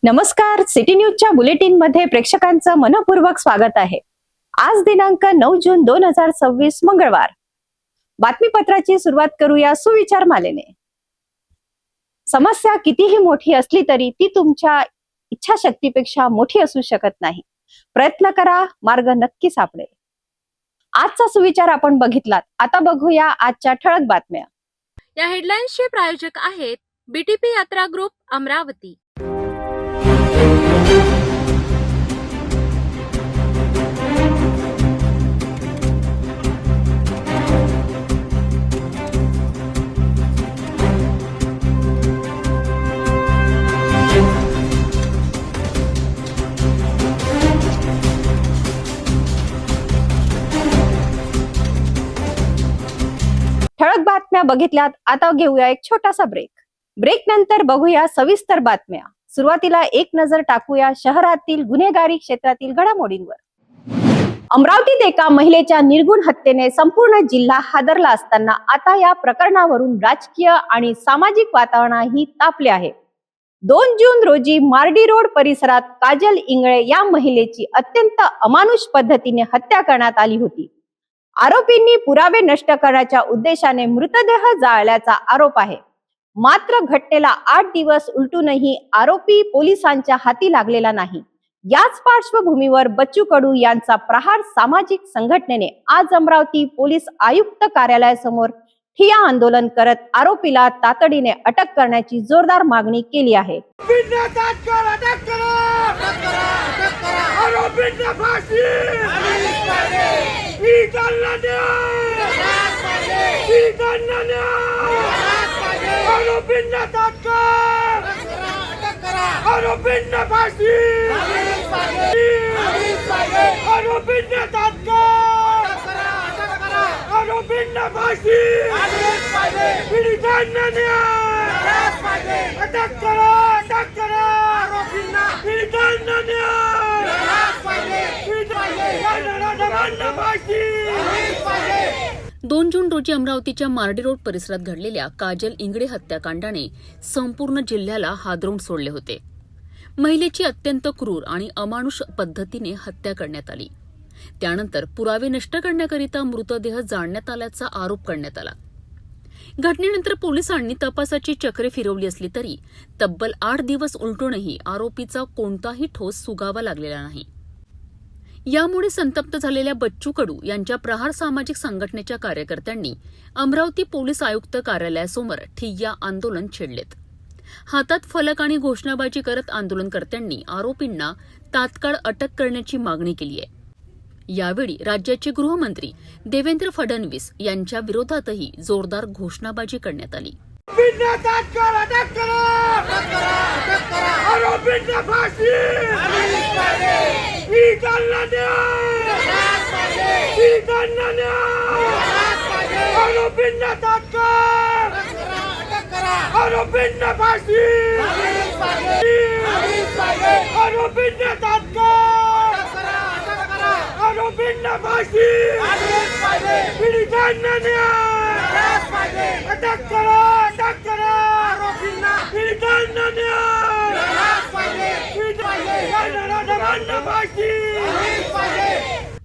नमस्कार, सिटी न्यूजच्या बुलेटिन मध्ये प्रेक्षकांचं मनपूर्वक स्वागत आहे। आज दिनांक 9 जून 2026 मंगळवार। बातमीपत्राची सुरुवात करूया सुविचार मालेने। समस्या कितीही मोठी असली तरी ती तुमच्या इच्छाशक्तीपेक्षा मोठी असू शकत नाही। प्रयत्न करा, मार्ग नक्की सापडेल। आजचा सुविचार आपण बघितलात। आता बघूया आजच्या ठळक बातम्या। या हेडलाईन्सचे प्रायोजक आहेत बीटीपी यात्रा ग्रुप अमरावती। ठळक बातम्या बघितल्यात। आता घेऊया एक छोटासा ब्रेक नंतर बघूया सविस्तर बातम्या। सुरुवातीला एक नजर टाकूया शहरातील गुन्हेगारी क्षेत्रातील घडामोडींवर। अमरावतीत एका महिलेच्या निर्गुण हत्येने संपूर्ण जिल्हा हादरला असताना आता या प्रकरणावरून राजकीय आणि सामाजिक वातावरणही तापले आहे। 2 जून रोजी मार्डी रोड परिसरात काजल इंगळे या महिलेची अत्यंत अमानुष पद्धतीने हत्या करण्यात आली होती। आरोपींनी पुरावे नष्ट करण्याच्या उद्देशाने मृतदेह जाळल्याचा आरोप आहे। मात्र घटनेला 8 दिवस उलटूनही आरोपी पोलिसांच्या हाती लागलेला नाही। याच पार्श्वभूमीवर बच्चू कडू यांचा प्रहार सामाजिक संघटनेने आज अमरावती पोलीस आयुक्त कार्यालयासमोर ठिय्या आंदोलन करत आरोपीला तातडीने अटक करण्याची जोरदार मागणी केली आहे। दोन जून रोजी अमरावतीच्या मार्डी रोड परिसरात घडलेल्या काजल इंगळे हत्याकांडाने संपूर्ण जिल्ह्याला हादरवून सोडले होते। महिलेची अत्यंत क्रूर आणि अमानुष पद्धतीने हत्या करण्यात आली। त्यानंतर पुरावे नष्ट करण्याकरिता मृतदेह जाळण्यात आल्याचा आरोप करण्यात आला। घटनेनंतर पोलिसांनी तपासाची चक्रे फिरवली असली तरी तब्बल 8 दिवस उलटूनही आरोपीचा कोणताही ठोस सुगावा लागलेला नाही। यामुळे संतप्त झालेल्या बच्चू कडू यांच्या प्रहार सामाजिक संघटनेच्या कार्यकर्त्यांनी अमरावती पोलीस आयुक्त कार्यालयासमोर ठिय्या आंदोलन छेडलेत। हातात फलक आणि घोषणाबाजी करत आंदोलनकर्त्यांनी आरोपींना तात्काळ अटक करण्याची मागणी केली आहे। यावेळी राज्याचे गृहमंत्री देवेंद्र फडणवीस यांच्या विरोधातही जोरदार घोषणाबाजी करण्यात आली।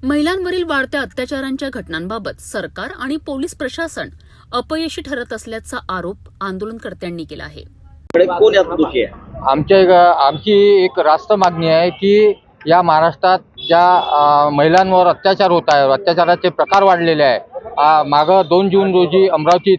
महिलांवरील वाढत्या अत्याचारांच्या घटनांबाबत सरकार आणि पोलीस प्रशासन अपयशी ठरत असल्याचा आरोप आंदोलनकर्त्यांनी केला आहे। आमची एक रास्त मागणी आहे की या महाराष्ट्रात ज्या महिलांवर अत्याचार होत आहे, अत्याचाराचे प्रकार वाढलेले आहे। मागं 2 जून रोजी अमरावतीत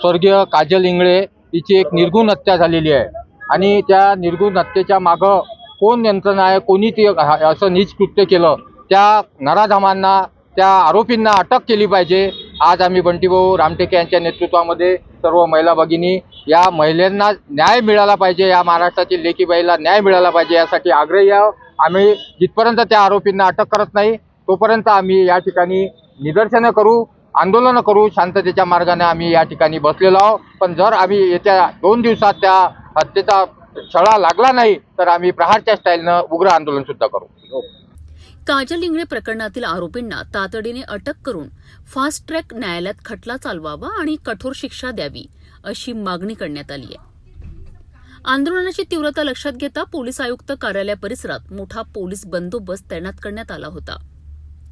स्वर्गीय काजल इंगळे हिची एक निर्गुण हत्या झालेली आहे आणि त्या निर्गुण हत्येच्या मागं कोण यंत्रणा आहे, कोणी ते असं नीच कृत्य केलं, त्या नराधमांना, त्या आरोपींना अटक केली पाहिजे। आज आम्ही बंटीभाऊ रामटेके यांच्या नेतृत्वामध्ये सर्व महिला भगिनी या महिलांना न्याय मिळाला पाहिजे, या महाराष्ट्रातील लेकीबाईला न्याय मिळाला पाहिजे यासाठी आग्रही आहोत। आम्ही जिथपर्यंत त्या आरोपींना अटक करत नाही तोपर्यंत आम्ही या ठिकाणी निदर्शनं करू, आंदोलन करू, शांततेच्या मार्गाने आम्ही या ठिकाणी बसलेलो आहोत। पण जर आम्ही येत्या 2 दिवसात त्या हत्येचा छळा लागला नाही तर आम्ही प्रहारच्या स्टाईलनं उग्र आंदोलन सुद्धा करू। काजल इंगळे प्रकरणातील आरोपींना तातडीने अटक करून फास्ट ट्रॅक न्यायालयात खटला चालवावा आणि कठोर शिक्षा द्यावी अशी मागणी करण्यात आली आहे। आंदोलनाची तीव्रता लक्षात घेता पोलीस आयुक्त कार्यालय परिसरात मोठा पोलीस बंदोबस्त तैनात करण्यात आला होता.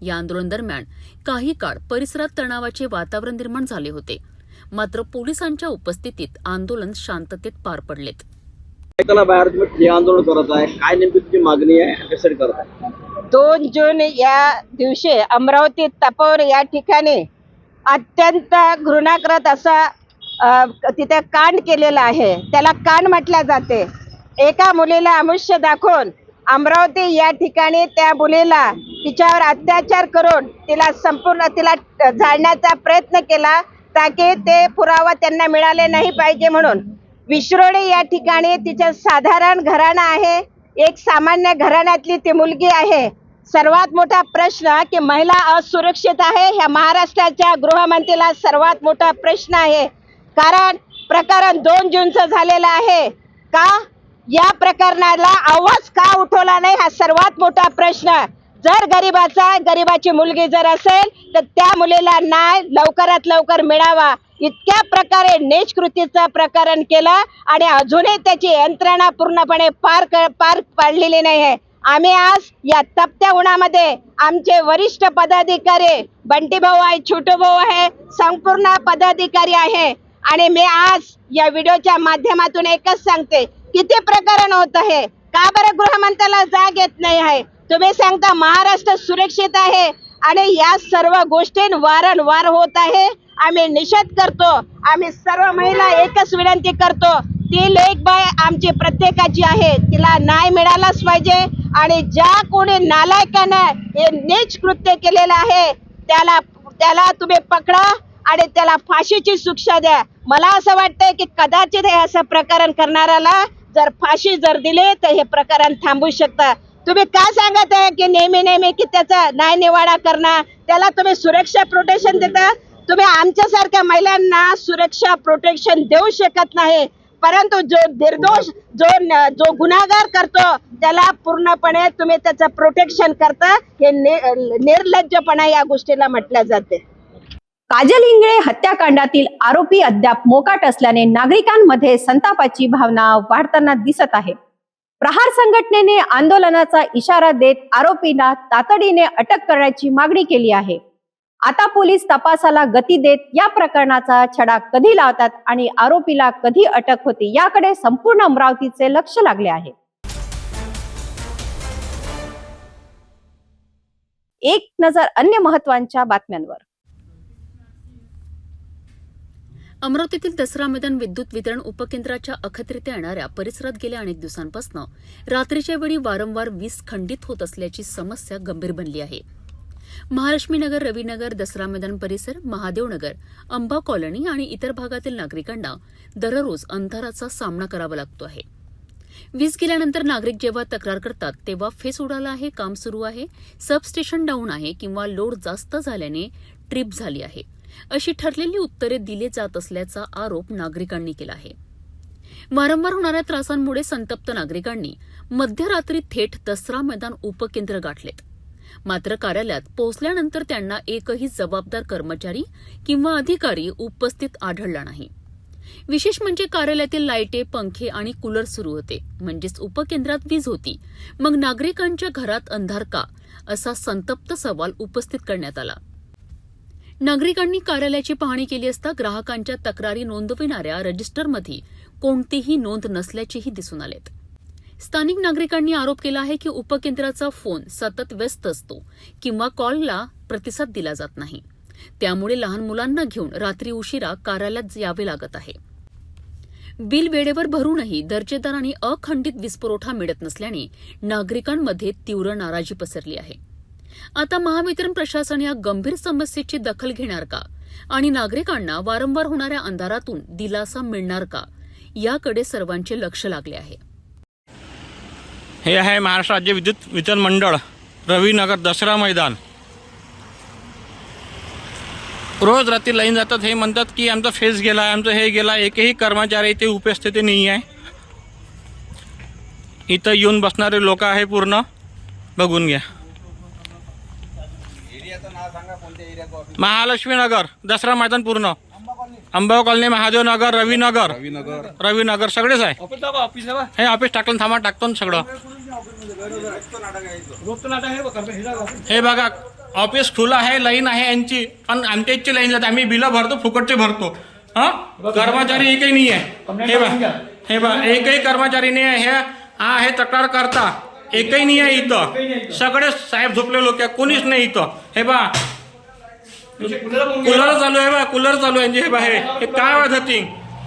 या आंदोलन दरम्यान काही काळ परिसरात तणावाचे वातावरण निर्माण झाले होते. मात्र पोलिसांच्या उपस्थितीत आंदोलन शांततेत पार पडलेत. बाहेर तुम्ही आंदोलन करत आहे, काय नेमकी तुमची मागणी आहे, कशासाठी करत आहे? 2 जून या दिवशी अमरावती तपोवन या ठिकाणी अत्यंत घृणाकृत असा तिथे कांड केलेला आहे. त्याला कांड म्हटले जाते. एका मुलीला आमुष्य दाखवून अमरावती या ठिकाणी त्या मुलीला तिच्यावर अत्याचार करून तिला जाळण्याचा प्रयत्न केला, ताकी ते पुरावा त्यांना मिळाले नाही पाहिजे म्हणून. विश्रोळी या ठिकाणी तिचं साधारण घराणं आहे, एक सामान्य घराण्यातली ती मुलगी आहे. सर्वात मोठा प्रश्न की महिला असुरक्षित आहे, ह्या महाराष्ट्राच्या गृहमंत्रीला सर्वात मोठा प्रश्न आहे. कारण प्रकरण 2 जूनचं झालेलं आहे. का या प्रकरणाला आवाज का उठवला नाही, हा सर्वात मोठा प्रश्न. जर गरीबाची मुलगी जर असेल तर त्या मुलीला न्याय लवकरात लवकर मिळावा. इतक्या प्रकारे नीच कृतीचं प्रकरण केलं आणि अजूनही त्याची यंत्रणा पूर्णपणे पार पाडलेली नाही आहे. आम्ही आज या तपत्या उन्हामध्ये आमचे वरिष्ठ पदाधिकारी बंटी भाऊ आहे, छोटू भाऊ आहे, संपूर्ण पदाधिकारी आहे. आणि मी आज या व्हिडिओच्या माध्यमातून एकच सांगते, किती प्रकरण होत आहे, का बरं गृहमंत्र्याला जाग येत नाही आहे? तुम्ही सांगता महाराष्ट्र सुरक्षित आहे आणि या सर्व गोष्टी वारंवार होत आहे. आम्ही निषेध करतो. आम्ही सर्व महिला एकच विनंती करतो, ती लेकबाई आमची प्रत्येकाची आहे, तिला न्याय मिळालाच पाहिजे. आणि ज्या कोणी नालायकानं हे नीच कृत्य केलेलं आहे त्याला तुम्ही पकडा आणि त्याला फाशीची शिक्षा द्या. मला असं वाटतंय की कदाचित हे असं प्रकरण करणाऱ्याला जर फाशी जर दिली तर हे प्रकरण थांबू शकतं. तुम्ही का सांगत आहे की नेहमी की त्याचा न्याय निवाडा करणार, त्याला तुम्ही सुरक्षा प्रोटेक्शन देता? तुम्ही आमच्यासारख्या महिलांना सुरक्षा प्रोटेक्शन देऊ शकत नाही, परंतु जो निर्दोष जो गुन्हेगार करतो त्याला पूर्णपणे तुम्ही त्याचं प्रोटेक्शन करता. हे निर्लज्जपणा या गोष्टीला म्हटल्या जाते. काजल इंगळे हत्याकांडातील आरोपी अद्याप मोकाट असल्याने नागरिकांमध्ये संतापाची भावना वाढताना दिसत आहे. प्रहार संघटनेने आंदोलनाचा इशारा देत आरोपींना तातडीने अटक करण्याची मागणी केली आहे. आता पोलीस तपासाला गती देत या प्रकरणाचा छडा कधी लावतात आणि आरोपीला कधी अटक होते याकडे संपूर्ण अमरावतीचे लक्ष लागले आहे. एक नजर अन्य महत्त्वाच्या बातम्यांवर. अमरावतीतील दसरा मैदान विद्युत वितरण उपकेंद्राच्या अखत्रीत येणाऱ्या परिसरात गेल्या अनेक दिवसांपासून रात्रीच्या वेळी वारंवार वीज खंडित होत असल्याची समस्या गंभीर बनली आहे. महालक्ष्मी नगर, रविनगर, दसरा मैदान परिसर, महादेवनगर, अंबा कॉलनी आणि इतर भागातील नागरिकांना दररोज अंधाराचा सामना करावा लागतो आहे. वीज गेल्यानंतर नागरिक जेव्हा तक्रार करतात तेव्हा फेस उडाला आहे, काम सुरू आहे, सबस्टेशन डाऊन आहे किंवा लोड जास्त झाल्याने ट्रिप झाली आहे अशी ठरलेली उत्तरे दिली जात असल्याचा आरोप नागरिकांनी केला आहे. वारंवार होणाऱ्या त्रासांमुळे संतप्त नागरिकांनी मध्यरात्री थेट दसरा मैदान उपकेंद्र गाठलेत. मात्र कार्यालयात पोहोचल्यानंतर त्यांना एकही जबाबदार कर्मचारी किंवा अधिकारी उपस्थित आढळला नाही. विशेष म्हणजे कार्यालयातील लाईटे, पंखे आणि कूलर सुरू होते, म्हणजेच उपकेंद्रात वीज होती, मग नागरिकांच्या घरात अंधार का, असा संतप्त सवाल उपस्थित करण्यात आला. नागरिकांनी कार्यालयाची पाहणी केली असता ग्राहकांच्या तक्रारी नोंदविणाऱ्या रजिस्टरमध्ये कोणतीही नोंद नसल्याचेही दिसून आलेत. स्थानिक नागरिकांनी आरोप केला आहे की उपकेंद्राचा फोन सतत व्यस्त असतो किंवा कॉलला प्रतिसाद दिला जात नाही. त्यामुळे लहान मुलांना घेऊन रात्री उशिरा कार्यालयात यावे लागत आहे. बिल वेळेवर भरूनही दर्जेदार आणि अखंडित वीजपुरवठा मिळत नसल्याने नागरिकांमध्ये तीव्र नाराजी पसरली आहे. आता महावितरण प्रशासन या गंभीर समस्येची दखल घेणार का आणि नागरिकांना वारंवार होणाऱ्या अंधारातून दिलासा मिळणार का, याकडे सर्वांचे लक्ष लागले आहे. हे आहे महाराष्ट्र राज्य विद्युत वितरण मंडळ, रविनगर, दसरा मैदान. रोज रात्री लाईन जातात, हे म्हणतात की आमचा फेस गेला, आमचं हे गेला. एकही कर्मचारी इथे उपस्थिती नाही आहे. इथं येऊन बसणारे लोक आहे, पूर्ण बघून घ्या. महालक्ष्मी नगर, दसरा मैदान पूर्ण. अंबाव कॉलनी, महादेवनगर, रविनगर सगळेच आहे. हे ऑफिस टाकलं, थांबा टाकतो ना सगळं. हे बघा ऑफिस खुलं आहे, लाईन आहे यांची, पण आमच्या इथची लाईन जाते. आम्ही बिलं भरतो, फुकटचे भरतो. हा कर्मचारी एकही नाही आहे. हे बघा एकही कर्मचारी नाही आहे. हा आहे तक्रार करता, एकही नाही आहे इथं. सगळे साहेब झोपले लोक आहे, कोणीच नाही इथं. हे बा कूलर चालू आहे, बा कूलर चालू आहे. हे बा हे काय वाजत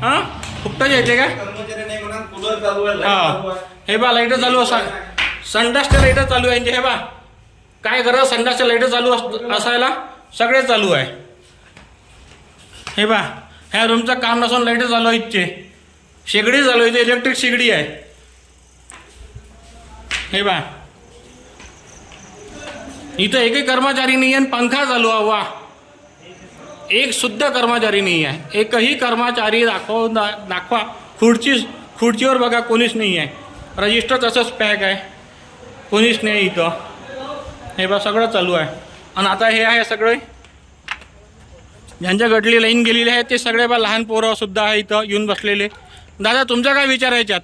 हा फुकटाचे येते का? हा हे बा लाईट चालू असा, संडासच्या लाईट चालू आहे. हे बा काय गरज संडासच्या लाईट चालू असायला, सगळे चालू आहे. हे बा ह्या रूमचं काम नसून लाईट चालू आहे. इथचे शेगडी चालू आहे, इलेक्ट्रिक शेगडी आहे. हे बा इथं एकही कर्मचारी नाही आहे, पंखा चालू आहे. वा एक सुद्धा कर्मचारी नाही आहे. एकही कर्मचारी दाखवा. खुर्चीवर बघा कोणीच नाही आहे. रजिस्टर तसंच पॅक आहे, कोणीच नाही इथं. हे बा सगळं चालू आहे. आणि आता हे आहे सगळे ज्यांच्या गटली लाईन गेलेली आहे ते सगळे बा लहान पोरं सुद्धा आहे इथं येऊन बसलेले. दादा तुमचा काय विचार आहे याच्यात?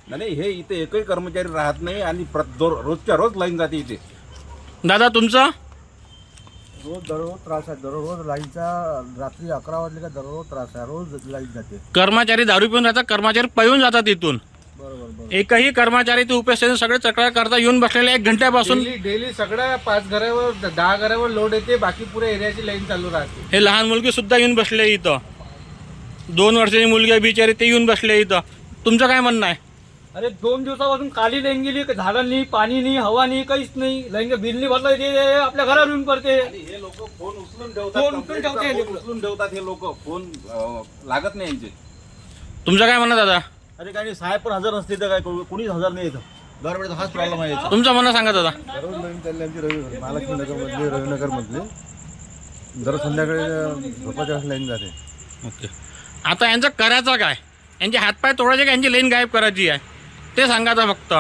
नाही हे इथे एकही कर्मचारी राहत नाही आणि रोजच्या रोज लाईन जाते इथे. दादा तुमचं? दररोज त्रास आहे. दररोज लाईनचा रात्री 11 वाजले का दररोज त्रास आहे. रोज लाईन जाते. कर्मचारी दारू पिऊन जातात, कर्मचारी पळून जातात इथून. बरोबर. एकही कर्मचारी ते उपस्थित सगळे तक्रार करता येऊन बसलेले 1 घंट्यापासून. डेली सगळ्या 5 घरावर 10 घरावर लोड येते, बाकी पुऱ्या एरियाची लाईन चालू राहते. हे लहान मुलगी सुद्धा येऊन बसले इथं. 2 वर्षाची मुलगी आहे बिचारी, ते येऊन बसले इथं. तुमचं काय म्हणणं आहे? अरे 2 दिवसापासून काली लाईन गेली, झाडं नाही, पाणी नाही, हवा नाही, काहीच नाही. लाईन बिल नाही भरलं, ते आपल्या घरावर येऊन पडते. हे लोक फोन उचलून ठेवतात. हे लोक फोन लागत नाही यांचे. तुमचं काय म्हणणं दादा? अरे काही साहेब पण हजर नसते तर काय कोणीच हजर नाही येतं. गव्हर्नमेंटचा हाच प्रॉब्लेम आहे. तुमचं म्हणणं सांगा दादा. दररोज लाईन चालली आमची महालक्ष्मी नगरमधली, रविनगरमधली. दररोज संध्याकाळी झोपाच्या लाईन जाते. ओके, आता यांचं करायचं काय? यांचे हातपाय तोडायचे का यांची लाईन गायब करायची आहे ते सांगा आता फक्त.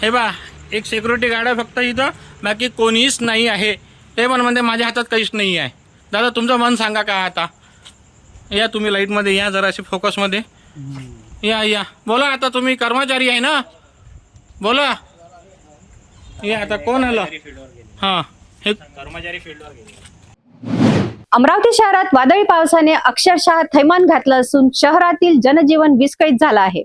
हे बा एक सिक्युरिटी गार्ड आहे फक्त इथं, बाकी कोणीच नाही आहे. ते पण म्हणते माझ्या हातात काहीच नाही आहे. दादा तुमचं मन सांगा काय आता? या तुम्ही लाईटमध्ये या, जराशी फोकसमध्ये या. बोला आता, तुम्ही कर्मचारी आहे ना, बोला. या आता कोण आलं? हां हे कर्मचारी फील्डवर गेले. अमरावती शहरात वादळी पावसाने अक्षरशः थैमान घातलं असून शहरातील जनजीवन विस्कळीत झालं आहे.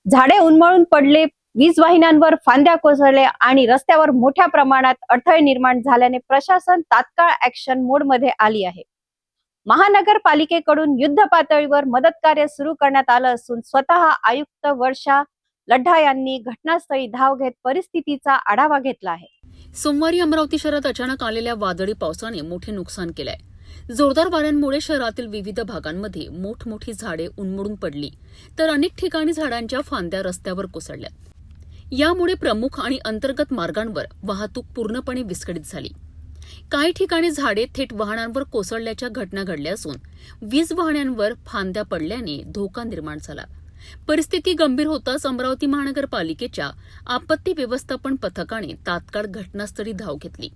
झाडे उन्मळून पडले, वीज वाहिन्यांवर फांद्या कोसळल्या आणि रस्त्यावर मोठ्या प्रमाणात अडथळे निर्माण झाल्याने प्रशासन तात्काळ ऍक्शन मोडमध्ये आली आहे. महानगरपालिकेकडून युद्ध पातळीवर मदत कार्य सुरू करण्यात आलं असून स्वतः आयुक्त वर्षा लढ्ढा यांनी घटनास्थळी धाव घेत परिस्थितीचा आढावा घेतला आहे. सोमवारी अमरावती शहरात अचानक आलेल्या वादळी पावसाने मोठे नुकसान केलंय. जोरदार वाऱ्यांमुळे शहरातील विविध भागांमध्ये मोठमोठी झाडे उन्मळून पडली, तर अनेक ठिकाणी झाडांच्या फांद्या रस्त्यावर कोसळल्या. यामुळे प्रमुख आणि अंतर्गत मार्गांवर वाहतूक पूर्णपणे विस्कळीत झाली. काही ठिकाणी झाडे थेट वाहनांवर कोसळल्याच्या घटना घडल्या असून वीज वाहनांवर फांद्या पडल्याने धोका निर्माण झाला. परिस्थिती गंभीर होताच अमरावती महानगरपालिकेच्या आपत्ती व्यवस्थापन पथकाने तात्काळ घटनास्थळी धाव घेतली.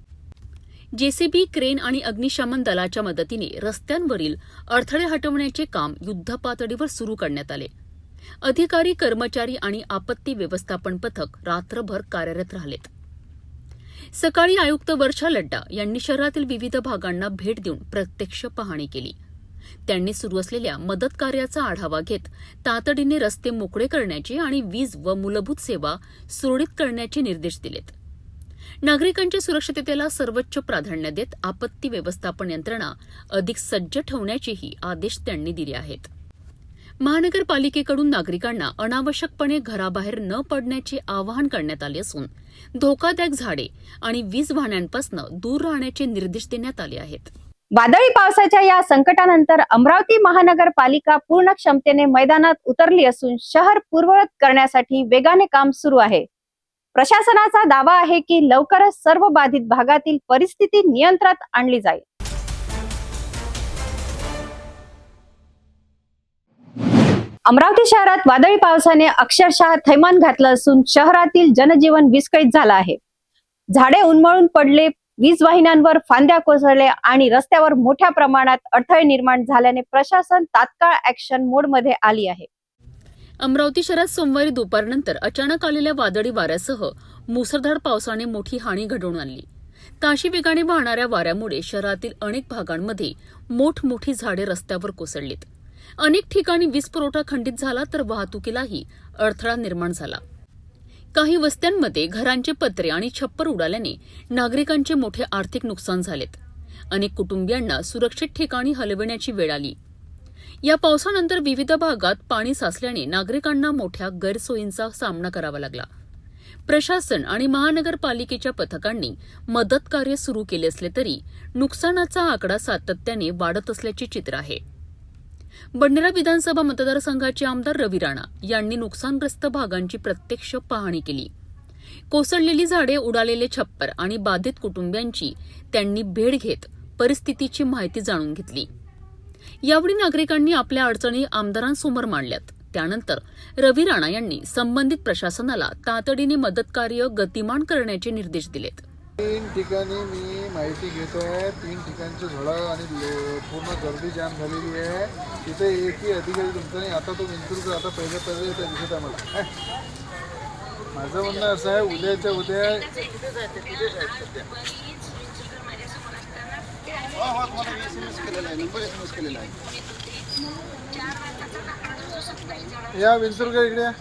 जेसीबी, क्रेन आणि अग्निशमन दलाच्या मदतीने रस्त्यांवरील अडथळे हटवण्याचे काम युद्धपातळीवर सुरू करण्यात आले. अधिकारी, कर्मचारी आणि आपत्ती व्यवस्थापन पथक रात्रभर कार्यरत राहिलेत. सकाळी आयुक्त वर्षा लढ्ढा यांनी शहरातील विविध भागांना भेट देऊन प्रत्यक्ष पाहणी केली. त्यांनी सुरू असलेल्या मदत कार्याचा आढावा घेत तातडीने रस्ते मोकळे करण्याचे आणि वीज व मूलभूत सेवा सुरळीत करण्याचे निर्देश दिलेत. नागरिकांच्या सुरक्षिततेला सर्वोच्च प्राधान्य देत आपत्ती व्यवस्थापन यंत्रणा अधिक सज्ज ठेवण्याचेही आदेश त्यांनी दिले आहेत. महानगरपालिकेकडून नागरिकांना अनावश्यकपणे घराबाहेर न पडण्याचे आवाहन करण्यात आले असून धोकादायक झाडे आणि वीज वाहनांपासून दूर राहण्याचे निर्देश देण्यात आले आहेत. वादळी पावसाच्या या संकटानंतर अमरावती महानगरपालिका पूर्ण क्षमतेने मैदानात उतरली असून शहर पूर्ववत करण्यासाठी वेगाने काम सुरू आहे. प्रशासनाचा दावा आहे की लवकरच सर्व बाधित भागातील परिस्थिती नियंत्रणात आणली जाईल. अमरावती शहरात वादळी पावसाने अक्षरशः थैमान घातलं असून शहरातील जनजीवन विस्कळीत झालं आहे. झाडे उन्मळून पडले, वीज वाहिन्यांवर फांद्या कोसळल्या आणि रस्त्यावर मोठ्या प्रमाणात अडथळे निर्माण झाल्याने प्रशासन तात्काळ ऍक्शन मोडमध्ये आली आहे. अमरावती शहरात सोमवारी दुपारनंतर अचानक आलेल्या वादळी वाऱ्यासह मुसळधार पावसाने मोठी हानी घडवून आणली. ताशी वेगाने वाहणाऱ्या वाऱ्यामुळे शहरातील अनेक भागांमध्ये मोठमोठी झाडे रस्त्यावर कोसळलीत. अनेक ठिकाणी वीज पुरवठा खंडित झाला तर वाहतुकीलाही अडथळा निर्माण झाला. काही वस्त्यांमध्ये घरांचे पत्रे आणि छप्पर उडाल्याने नागरिकांचे मोठे आर्थिक नुकसान झालेत. अनेक कुटुंबियांना सुरक्षित ठिकाणी हलविण्याची वेळ आली. या पावसानंतर विविध भागात पाणी साचल्याने नागरिकांना मोठ्या गैरसोयींचा सामना करावा लागला. प्रशासन आणि महानगरपालिकेच्या पथकांनी मदत कार्य सुरू केले असले तरी नुकसानाचा आकडा सातत्याने वाढत असल्याचे चित्र आहे. बडनेरा विधानसभा मतदारसंघाचे आमदार रवी राणा यांनी नुकसानग्रस्त भागांची प्रत्यक्ष पाहणी केली. कोसळलेली झाडे, उडालेले छप्पर आणि बाधित कुटुंबियांची त्यांनी भेट घेत परिस्थितीची माहिती जाणून घेतली. यावेळी नागरिकांनी आपल्या अडचणी आमदारांसमोर मांडल्यात. त्यानंतर रवी राणा यांनी संबंधित प्रशासनाला तातडीने मदत कार्य गतिमान करण्याचे निर्देश दिलेत. 3 ठिकाणी मी माहिती घेतोय. 3 ठिकाणचे झोळा आणि पूर्ण गर्दी जाम झालेली आहे. तिथे एकही अधिकारी तुमचा नाही. आता तो विंचूरकर आता पहिल्या दिसत आहे मला. माझं म्हणणं असं आहे, उद्याच्या उद्या या विंचूरकर इकडे या.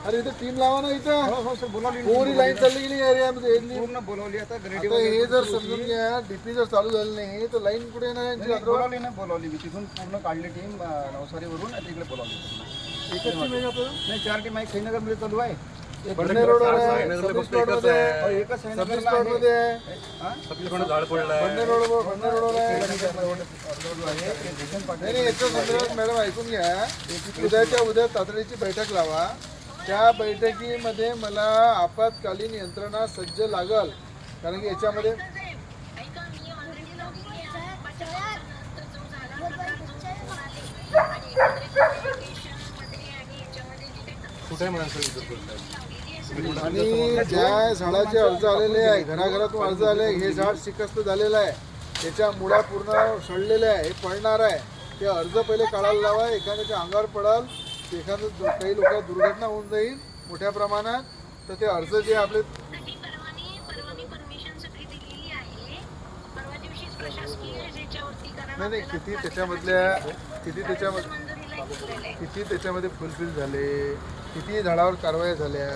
अरे इथे टीम लावा ना. इथं पूर्ण लाईन चालली गेली एरियामध्ये पूर्ण बोलवली. आता हे जर समजून घ्या, डीपी जर चालू झाली नाही तर लाईन कुठे येणार? बोलावली मी तिथून पूर्ण काढली टीम नवसारीवरून तिकडे बोलावली. एकच टीम आहे आपल्याला. नाही 4 टीम आहे. श्रीनगरमध्ये चालू आहे. बडनेर रोडवर आहे, सर्व्हिस प्लॉटमध्ये आहे, एकच सर्व्हिस प्लॉटमध्ये आहे, बडनेर रोडवर आहे. नाही याच्या संदर्भात मॅडम ऐकून घ्या. उद्याच्या उद्या तातडीची बैठक लावा. त्या बैठकीमध्ये मला आपत्कालीन यंत्रणा सज्ज लागल. कारण की याच्यामध्ये आणि ज्या झाडाचे अर्ज आलेले आहे, घराघरातून अर्ज आले, हे झाड शिकस्त झालेलं आहे, त्याच्या मुळा पूर्ण सडलेल्या आहे, हे पडणार आहे. ते अर्ज पहिले काढायला लावा. एखाद्याच्या अंगावर पडाल, एखादं काही लोक दुर्घटना होऊन जाईल मोठ्या प्रमाणात, तर ते अर्ज जे आपले नाही किती त्याच्यामध्ये फुलफिल झाले, किती झाडावर कारवाया झाल्या.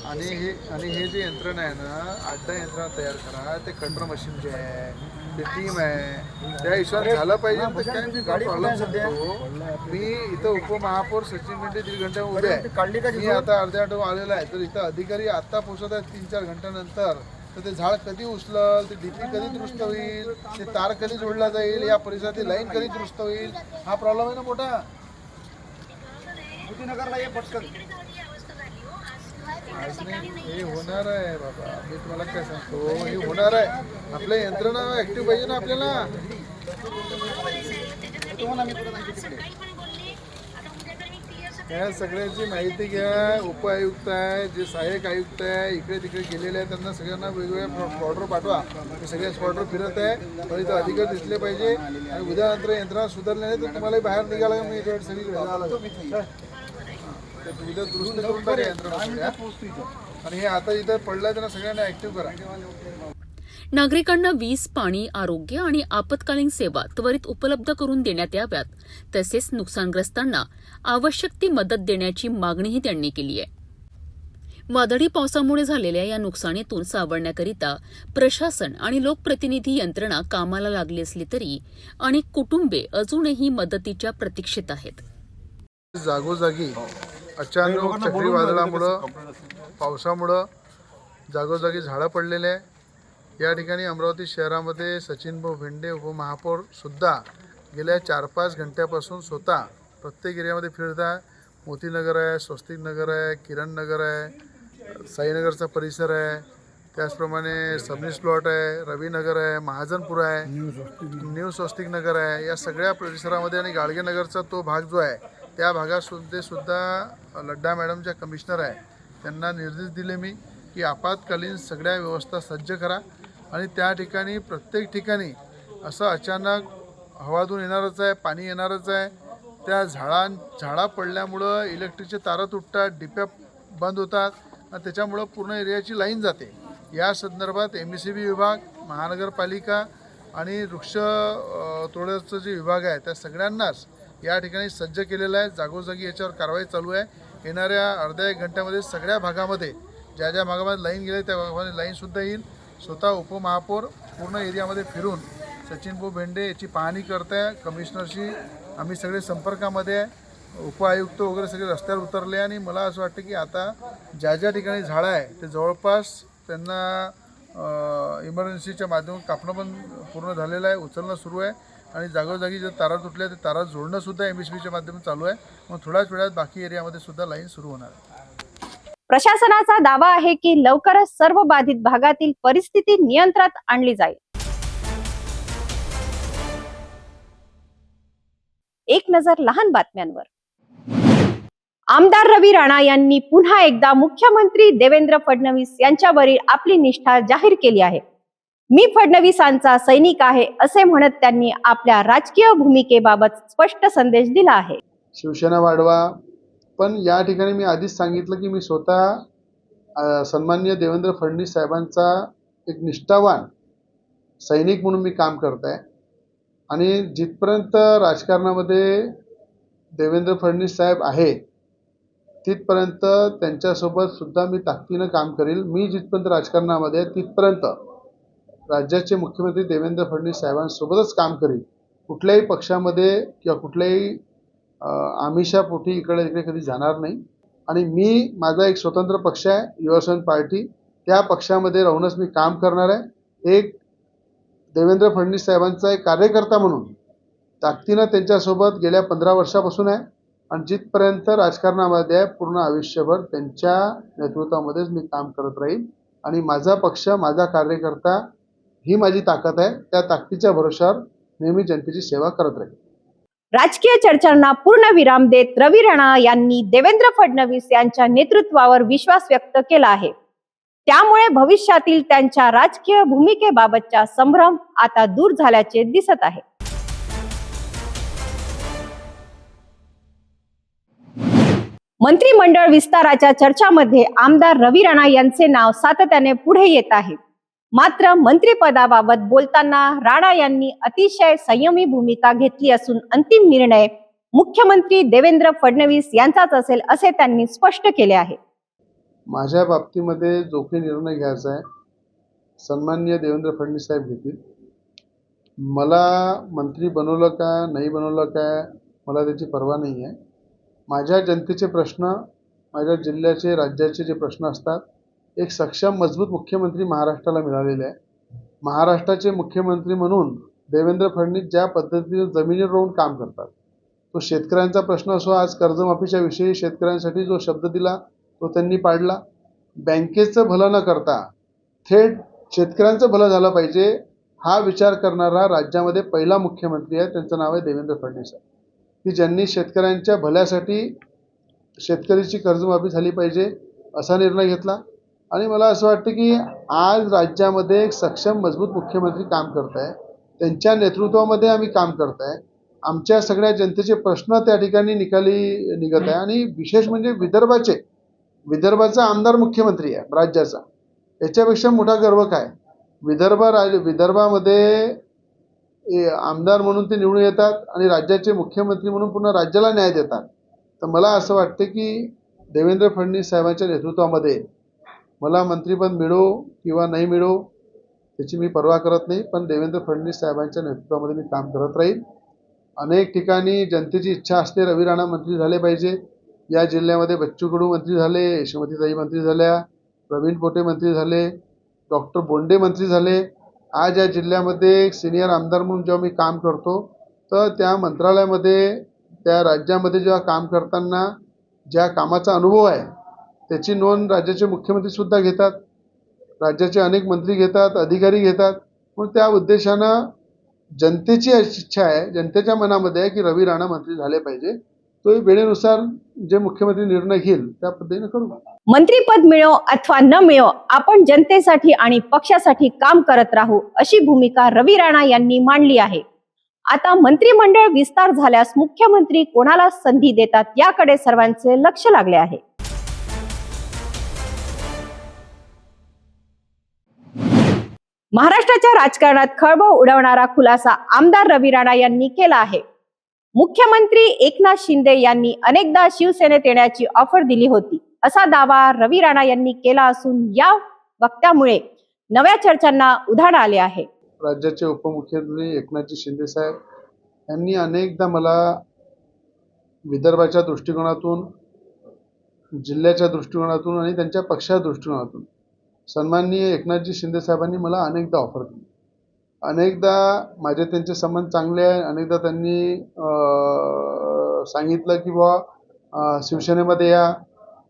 आणि हे जे यंत्रणा आहे ना, 8-10 यंत्रणा तयार करा. ते कंट्रोल मशीन जे आहे, ते टीम आहे, त्या हिशोबात झालं पाहिजे. तर काय प्रॉब्लेम सांगतो मी. इथं उपमहापौर सचिन मेंढे 1.5 घंटे उभे आहे. मी आता अर्ध्या आठवडा आलेला आहे. तर इथं अधिकारी आत्ता पोहोचत आहेत 3-4 घंट्यानंतर. तर ते झाड कधी उचलल, ते डीपी कधी दुरुस्त होईल, ते तार कधी जोडला जाईल, या परिसरातील लाईन कधी दुरुस्त होईल, हा प्रॉब्लेम आहे ना मोठा. मोतीनगरला ये पटकन. हे होणार आहे बाबा. मी तुम्हाला काय सांगतो, हे होणार आहे. आपल्या यंत्रणा ऍक्टिव्ह पाहिजे ना आपल्याला. या सगळ्यांची माहिती घ्या. उपायुक्त आहे, जे सहाय्यक आयुक्त आहे, इकडे तिकडे गेलेले आहेत, त्यांना सगळ्यांना वेगवेगळ्या स्पॉटवर पाठवा. ते सगळ्या स्पॉटवर फिरत आहे. पण इथं अधिकारी दिसले पाहिजे. आणि उद्या नंतर यंत्रणा सुधारली नाही तर तुम्हालाही बाहेर निघाला. मी सगळीकडे उद्या दुरुस्त करून टाका यंत्रणा. आणि हे आता इथं पडलंय त्यांना सगळ्यांना ऍक्टिव्ह करा. नागरिकांना वीज, पाणी, आरोग्य आणि आपत्कालीन सेवा त्वरित उपलब्ध करून देण्यात याव्यात. तसेच नुकसानग्रस्तांना आवश्यक ती मदत देण्याची मागणीही त्यांनी केली आहे. वादळी पावसामुळे झालेल्या या नुकसानीतून सावरण्याकरिता प्रशासन आणि लोकप्रतिनिधी यंत्रणा कामाला लागली असली तरी अनेक कुटुंबे अजूनही मदतीच्या प्रतीक्षेत आहेत. जागोजागी अचानक चक्रीवादळामुळं, पावसामुळं जागोजागी झाडं पडलेले आहे. या ठिकाणी अमरावती शहरामध्ये सचिनभाऊ भेंडे उपमहापौर सुद्धा गेल्या 4-5 घंट्यापासून स्वतः प्रत्येक एरियामध्ये फिरत आहे. मोतीनगर आहे, स्वस्तिक नगर आहे, किरण नगर आहे, साईनगरचा परिसर आहे, त्याचप्रमाणे सबनीस प्लॉट आहे, रवीनगर आहे, महाजनपूर आहे, न्यू स्वस्तिक नगर आहे. या सगळ्या परिसरामध्ये आणि गाडगेनगरचा तो भाग जो आहे त्या भागात सुद्धा लड्डा मॅडम ज्या कमिशनर आहे त्यांना निर्देश दिले मी की आपत्कालीन सगळ्या व्यवस्था सज्ज करा आणि त्या ठिकाणी प्रत्येक ठिकाणी असं अचानक हवातून येणारच आहे, पाणी येणारच आहे. त्या झाडा पडल्यामुळं इलेक्ट्रिकचे तारं तुटतात, डिप्या बंद होतात आणि त्याच्यामुळं पूर्ण एरियाची लाईन जाते. या संदर्भात MSEB विभाग, महानगरपालिका आणि वृक्ष तोड्याचा जे विभाग आहे त्या सगळ्यांनाच या ठिकाणी सज्ज केलेलं आहे. जागोजागी याच्यावर कारवाई चालू आहे. येणाऱ्या अर्ध्या एक घंट्यामध्ये सगळ्या भागामध्ये ज्या ज्या भागामध्ये लाईन गेले त्या भागामध्ये लाईनसुद्धा येईल. स्वतः उपमहापौर पूर्ण एरियामध्ये फिरून सचिन भाऊ भेंडे याची पाहणी करत आहे. कमिशनरशी आम्ही सगळे संपर्कामध्ये आहे. उपआयुक्त वगैरे सगळे रस्त्यावर उतरले आणि मला असं वाटतं की आता ज्या ज्या ठिकाणी झाडं आहे ते जवळपास त्यांना इमर्जन्सीच्या माध्यमातून कापणं पण पूर्ण झालेलं आहे, उचलणं सुरू आहे आणि जागोजागी जे तारा तुटल्या ते तारा जोडणंसुद्धा MSEBच्या माध्यमातून चालू आहे. मग थोड्याच वेळात बाकी एरियामध्ये सुद्धा लाईन सुरू होणार आहे. प्रशासनाचा दावा आहे की लवकरच सर्व बाधित भागातील परिस्थिती नियंत्रणात आणली जाईल. एक नजर लहान बातम्यांवर. आमदार रवी राणा यांनी पुन्हा एकदा मुख्यमंत्री देवेंद्र फडणवीस यांच्यावरील आपली निष्ठा जाहीर केली आहे. मी फडणवीसांचा सैनिक आहे असे म्हणत त्यांनी आपल्या राजकीय भूमिकेबाबत स्पष्ट संदेश दिला आहे. शिवसेना वाढवा, पण या ठिकाणी मी आधीच सांगितलं की मी स्वतः सन्माननीय देवेंद्र फडणवीस साहेबांचा एक निष्ठावान सैनिक म्हणून मी काम करत आहे आणि जिथपर्यंत राजकारणामध्ये देवेंद्र फडणवीस साहेब आहे तिथपर्यंत त्यांच्यासोबत सुद्धा मी ताकदीनं काम करेल. मी जिथपर्यंत राजकारणामध्ये आहे तिथपर्यंत राज्याचे मुख्यमंत्री देवेंद्र फडणवीस साहेबांसोबतच काम करेल. कुठल्याही पक्षामध्ये किंवा कुठल्याही आमिषापोटी इकडे तिकडे कधी जाणार नाही आणि मी माझा एक स्वतंत्र पक्ष आहे युवासेना पार्टी, त्या पक्षामध्ये राहूनच मी काम करणार आहे. एक देवेंद्र फडणवीस साहेबांचा एक कार्यकर्ता म्हणून ताकदीनं त्यांच्यासोबत गेल्या 15 वर्षापासून आहे आणि जिथपर्यंत राजकारणामध्ये आहे पूर्ण आयुष्यभर त्यांच्या नेतृत्वामध्येच मी काम करत राहील आणि माझा पक्ष, माझा कार्यकर्ता ही माझी ताकद आहे. त्या ताकदीच्या भरोशावर नेहमी जनतेची सेवा करत राहील. राजकीय चर्चांना पूर्ण विराम देत रवी राणा यांनी देवेंद्र फडणवीस यांच्या नेतृत्वावर विश्वास व्यक्त केला आहे. त्यामुळे भविष्यातील त्यांच्या राजकीय भूमिकेबाबतचा संभ्रम आता दूर झाल्याचे दिसत आहे. मंत्रिमंडळ विस्ताराच्या चर्चामध्ये आमदार रवी राणा यांचे नाव सातत्याने पुढे येत आहे. मात्र मंत्रिपदाबाबत बोलताना राणा यांनी अतिशय संयमी भूमिका घेतली असून अंतिम निर्णय मुख्यमंत्री देवेंद्र फडणवीस यांचाच असेल असे त्यांनी स्पष्ट केले आहे. माझ्या बाबतीमध्ये जो काही निर्णय घ्यायचा आहे सन्माननीय देवेंद्र फडणवीस साहेब घेतील. मला मंत्री बनवलं का नाही बनवलं काय मला त्याची पर्वा नाही आहे. माझ्या जनतेचे प्रश्न, माझ्या जिल्ह्याचे, राज्याचे जे प्रश्न असतात, एक सक्षम मजबूत मुख्यमंत्री महाराष्ट्राला मिळालेले आहे. महाराष्ट्राचे मुख्यमंत्री म्हणून देवेंद्र फडणवीस ज्या पद्धतीने जमिनीवर राहून काम करतात, तो शेतकऱ्यांचा प्रश्न असो, आज कर्जमाफीच्या विषयी शेतकऱ्यांसाठी जो शब्द दिला तो त्यांनी पाडला. बँकेचं भलं न करता थेट शेतकऱ्यांचं भलं झालं पाहिजे हा विचार करणारा राज्यामध्ये पहिला मुख्यमंत्री आहे. त्यांचं नाव आहे देवेंद्र फडणवीस आहे, की ज्यांनी शेतकऱ्यांच्या भल्यासाठी शेतकऱ्याची कर्जमाफी झाली पाहिजे असा निर्णय घेतला. आणि मला असं वाटतं की आज राज्यामध्ये एक सक्षम मजबूत मुख्यमंत्री काम करत आहे. त्यांच्या नेतृत्वामध्ये आम्ही काम करत आहे. आमच्या सगळ्या जनतेचे प्रश्न त्या ठिकाणी निकाली निघत आहे. आणि विशेष म्हणजे विदर्भाचा आमदार मुख्यमंत्री आहे राज्याचा, याच्यापेक्षा मोठा गर्व काय. विदर्भामध्ये आमदार म्हणून ते निवडून येतात आणि राज्याचे मुख्यमंत्री म्हणून पुन्हा राज्याला न्याय देतात. तर मला असं वाटतं की देवेंद्र फडणवीस साहेबांच्या नेतृत्वामध्ये मला मंत्रिपद मिळो किंवा नाही मिळो त्याची मी पर्वा करत नाही, पण देवेंद्र फडणवीस साहेबांच्या नेतृत्वामध्ये मी काम करत राहील. अनेक ठिकाणी जनतेची इच्छा असते रवी राणा मंत्री झाले पाहिजे. या जिल्ह्यामध्ये बच्चू कडू मंत्री झाले, यशोमतीताई मंत्री झाल्या, प्रवीण पोटे मंत्री झाले, डॉक्टर बोंडे मंत्री झाले. आज या जिल्ह्यामध्ये सिनियर आमदार म्हणून जेव्हा मी काम करतो तर त्या मंत्रालयामध्ये, त्या राज्यामध्ये जेव्हा काम करताना ज्या कामाचा अनुभव आहे त्याची नोंद राज्याचे मुख्यमंत्रीसुद्धा घेतात, राज्याचे अनेक मंत्री घेतात, अधिकारी घेतात. म्हणून त्या उद्देशानं जनतेची इच्छा आहे, जनतेच्या मनामध्ये आहे की रवी राणा मंत्री झाले पाहिजे. तो वेळेनुसार जे मुख्यमंत्री निर्णय घेईल त्या पद्धतीने करू. मंत्रीपद मिळो अथवा न मिळो, आपण जनतेसाठी आणि पक्षासाठी काम करत राहू, अशी भूमिका रवी राणा यांनी मांडली आहे. आता मंत्रिमंडळ विस्तार झाल्यास मुख्यमंत्री कोणाला संधी देतात याकडे सर्वांचे लक्ष लागले आहे. महाराष्ट्राच्या राजकारणात खळबळ उडवणारा खुलासा आमदार रवी राणा यांनी केला आहे. मुख्यमंत्री एकनाथ शिंदे यांनी अनेकदा शिवसेनेत येण्याची ऑफर दिली होती, असा दावा रवी राणा यांनी केला असून या वक्त्यामुळे नव्या चर्चांना उधाण आले आहे. राज्याचे उपमुख्यमंत्री एकनाथजी शिंदे साहेब यांनी अनेकदा मला विदर्भाच्या दृष्टिकोनातून, जिल्ह्याच्या दृष्टिकोनातून आणि त्यांच्या पक्षाच्या दृष्टिकोनातून सन्माननीय एकनाथजी शिंदे साहेबांनी मला अनेकदा ऑफर दिली. अनेकदा माझे त्यांचे संबंध चांगले आहे. अनेकदा त्यांनी सांगितलं की बुवा शिवसेनेमध्ये या,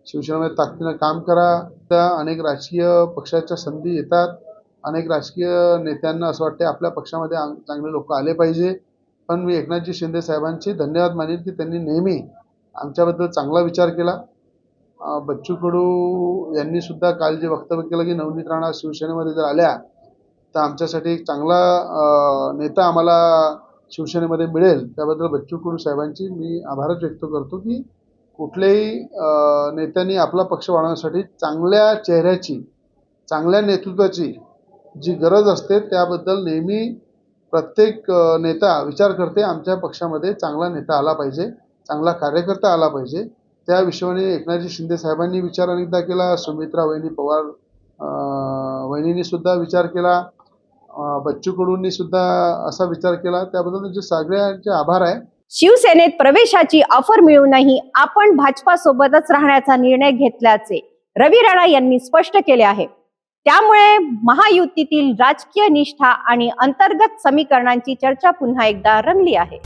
शिवसेनेमध्ये ताकदीनं काम करा. त्या अनेक राजकीय पक्षाच्या संधी येतात. अनेक राजकीय नेत्यांना असं वाटते आपल्या पक्षामध्ये चांगले लोक आले पाहिजे. पण मी एकनाथजी शिंदे साहेबांचे धन्यवाद मानेन की त्यांनी नेहमी आमच्याबद्दल चांगला विचार केला. बच्चू कडू यांनी सुद्धा काल जे वक्तव्य केलं की नवनीत राणा शिवसेनेमध्ये जर आल्या तर आमच्यासाठी एक चांगला नेता आम्हाला शिवसेनेमध्ये मिळेल. त्याबद्दल बच्चू कडू साहेबांची मी आभारच व्यक्त करतो की कुठल्याही नेत्यांनी आपला पक्ष वाढवण्यासाठी चांगल्या चेहऱ्याची, चांगल्या नेतृत्वाची जी गरज असते त्याबद्दल नेहमी प्रत्येक नेता विचार करते आमच्या पक्षामध्ये चांगला नेता आला पाहिजे, चांगला कार्यकर्ता आला पाहिजे. त्या विषयाने एकनाथजी शिंदे साहेबांनी विचार अनेकदा केला. सुमित्रा वहिनी पवार वहिनींनी सुद्धा विचार केला. बच्चू कडूंनी सुद्धा असा विचार केला. त्याबद्दल त्यांचे सगळ्यांचे आभार आहे. शिवसेनेत प्रवेशाची ऑफर मिळूनही आपण भाजपा सोबतच राहण्याचा निर्णय घेतल्याचे रवी राणा यांनी स्पष्ट केले आहे. त्यामुळे महायुतीतील राजकीय निष्ठा आणि अंतर्गत समीकरणांची चर्चा पुन्हा एकदा रंगली आहे.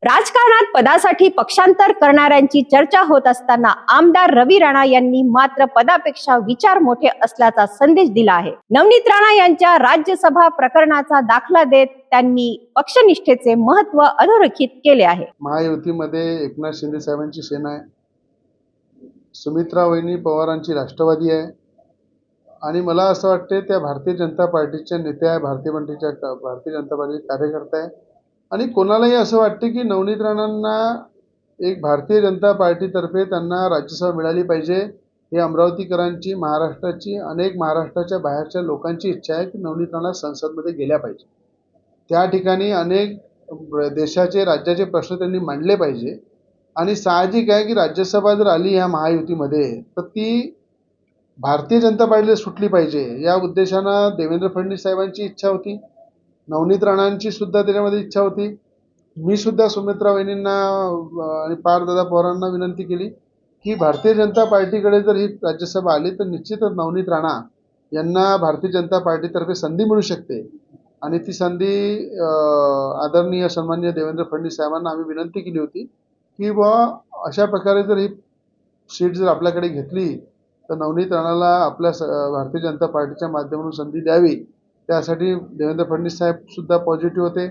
राजकारणात पदासाठी पक्षांतर करणाऱ्यांची चर्चा होत असताना आमदार रवी राणा यांनी मात्र पदापेक्षा विचार मोठे असल्याचा संदेश दिला आहे. नवनीत राणा यांच्या राज्यसभा प्रकरणाचा दाखला देत त्यांनी पक्षनिष्ठेचे महत्त्व अधोरेखित केले आहे. महायुतीमध्ये एकनाथ शिंदे साहेबांची सेना आहे, सुमित्रा वहिनी पवारांची राष्ट्रवादी आहे आणि मला असं वाटते त्या भारतीय जनता पार्टीच्या नेत्या आहे, भारतीय जनता पार्टीचे कार्यकर्ते आहे. आणि कोणालाही असं वाटते की नवनीत राणांना एक भारतीय जनता पार्टीतर्फे त्यांना राज्यसभा मिळाली पाहिजे. हे अमरावतीकरांची, महाराष्ट्राची, अनेक महाराष्ट्राच्या बाहेरच्या लोकांची इच्छा आहे की नवनीत राणा संसदमध्ये गेल्या पाहिजे. त्या ठिकाणी अनेक देशाचे, राज्याचे प्रश्न त्यांनी मांडले पाहिजे. आणि साहजिक आहे की राज्यसभा जर आली ह्या महायुतीमध्ये तर ती भारतीय जनता पार्टीला सुटली पाहिजे. या उद्देशानं देवेंद्र फडणवीस साहेबांची इच्छा होती, नवनीत राणांची सुद्धा त्याच्यामध्ये इच्छा होती. मी सुद्धा सुमित्रा वहिनींना आणि पार्थदादा पवारांना विनंती केली की भारतीय जनता पार्टीकडे जर ही राज्यसभा आली तर निश्चितच नवनीत राणा यांना भारतीय जनता पार्टीतर्फे संधी मिळू शकते. आणि ती संधी आदरणीय सन्माननीय देवेंद्र फडणवीस साहेबांना आम्ही विनंती केली होती की बुवा अशा प्रकारे जर ही सीट जर आपल्याकडे घेतली तर नवनीत राणाला आपल्या भारतीय जनता पार्टीच्या माध्यमातून संधी द्यावी. त्यासाठी देवेंद्र फडणवीस साहेब सुद्धा पॉझिटिव्ह होते.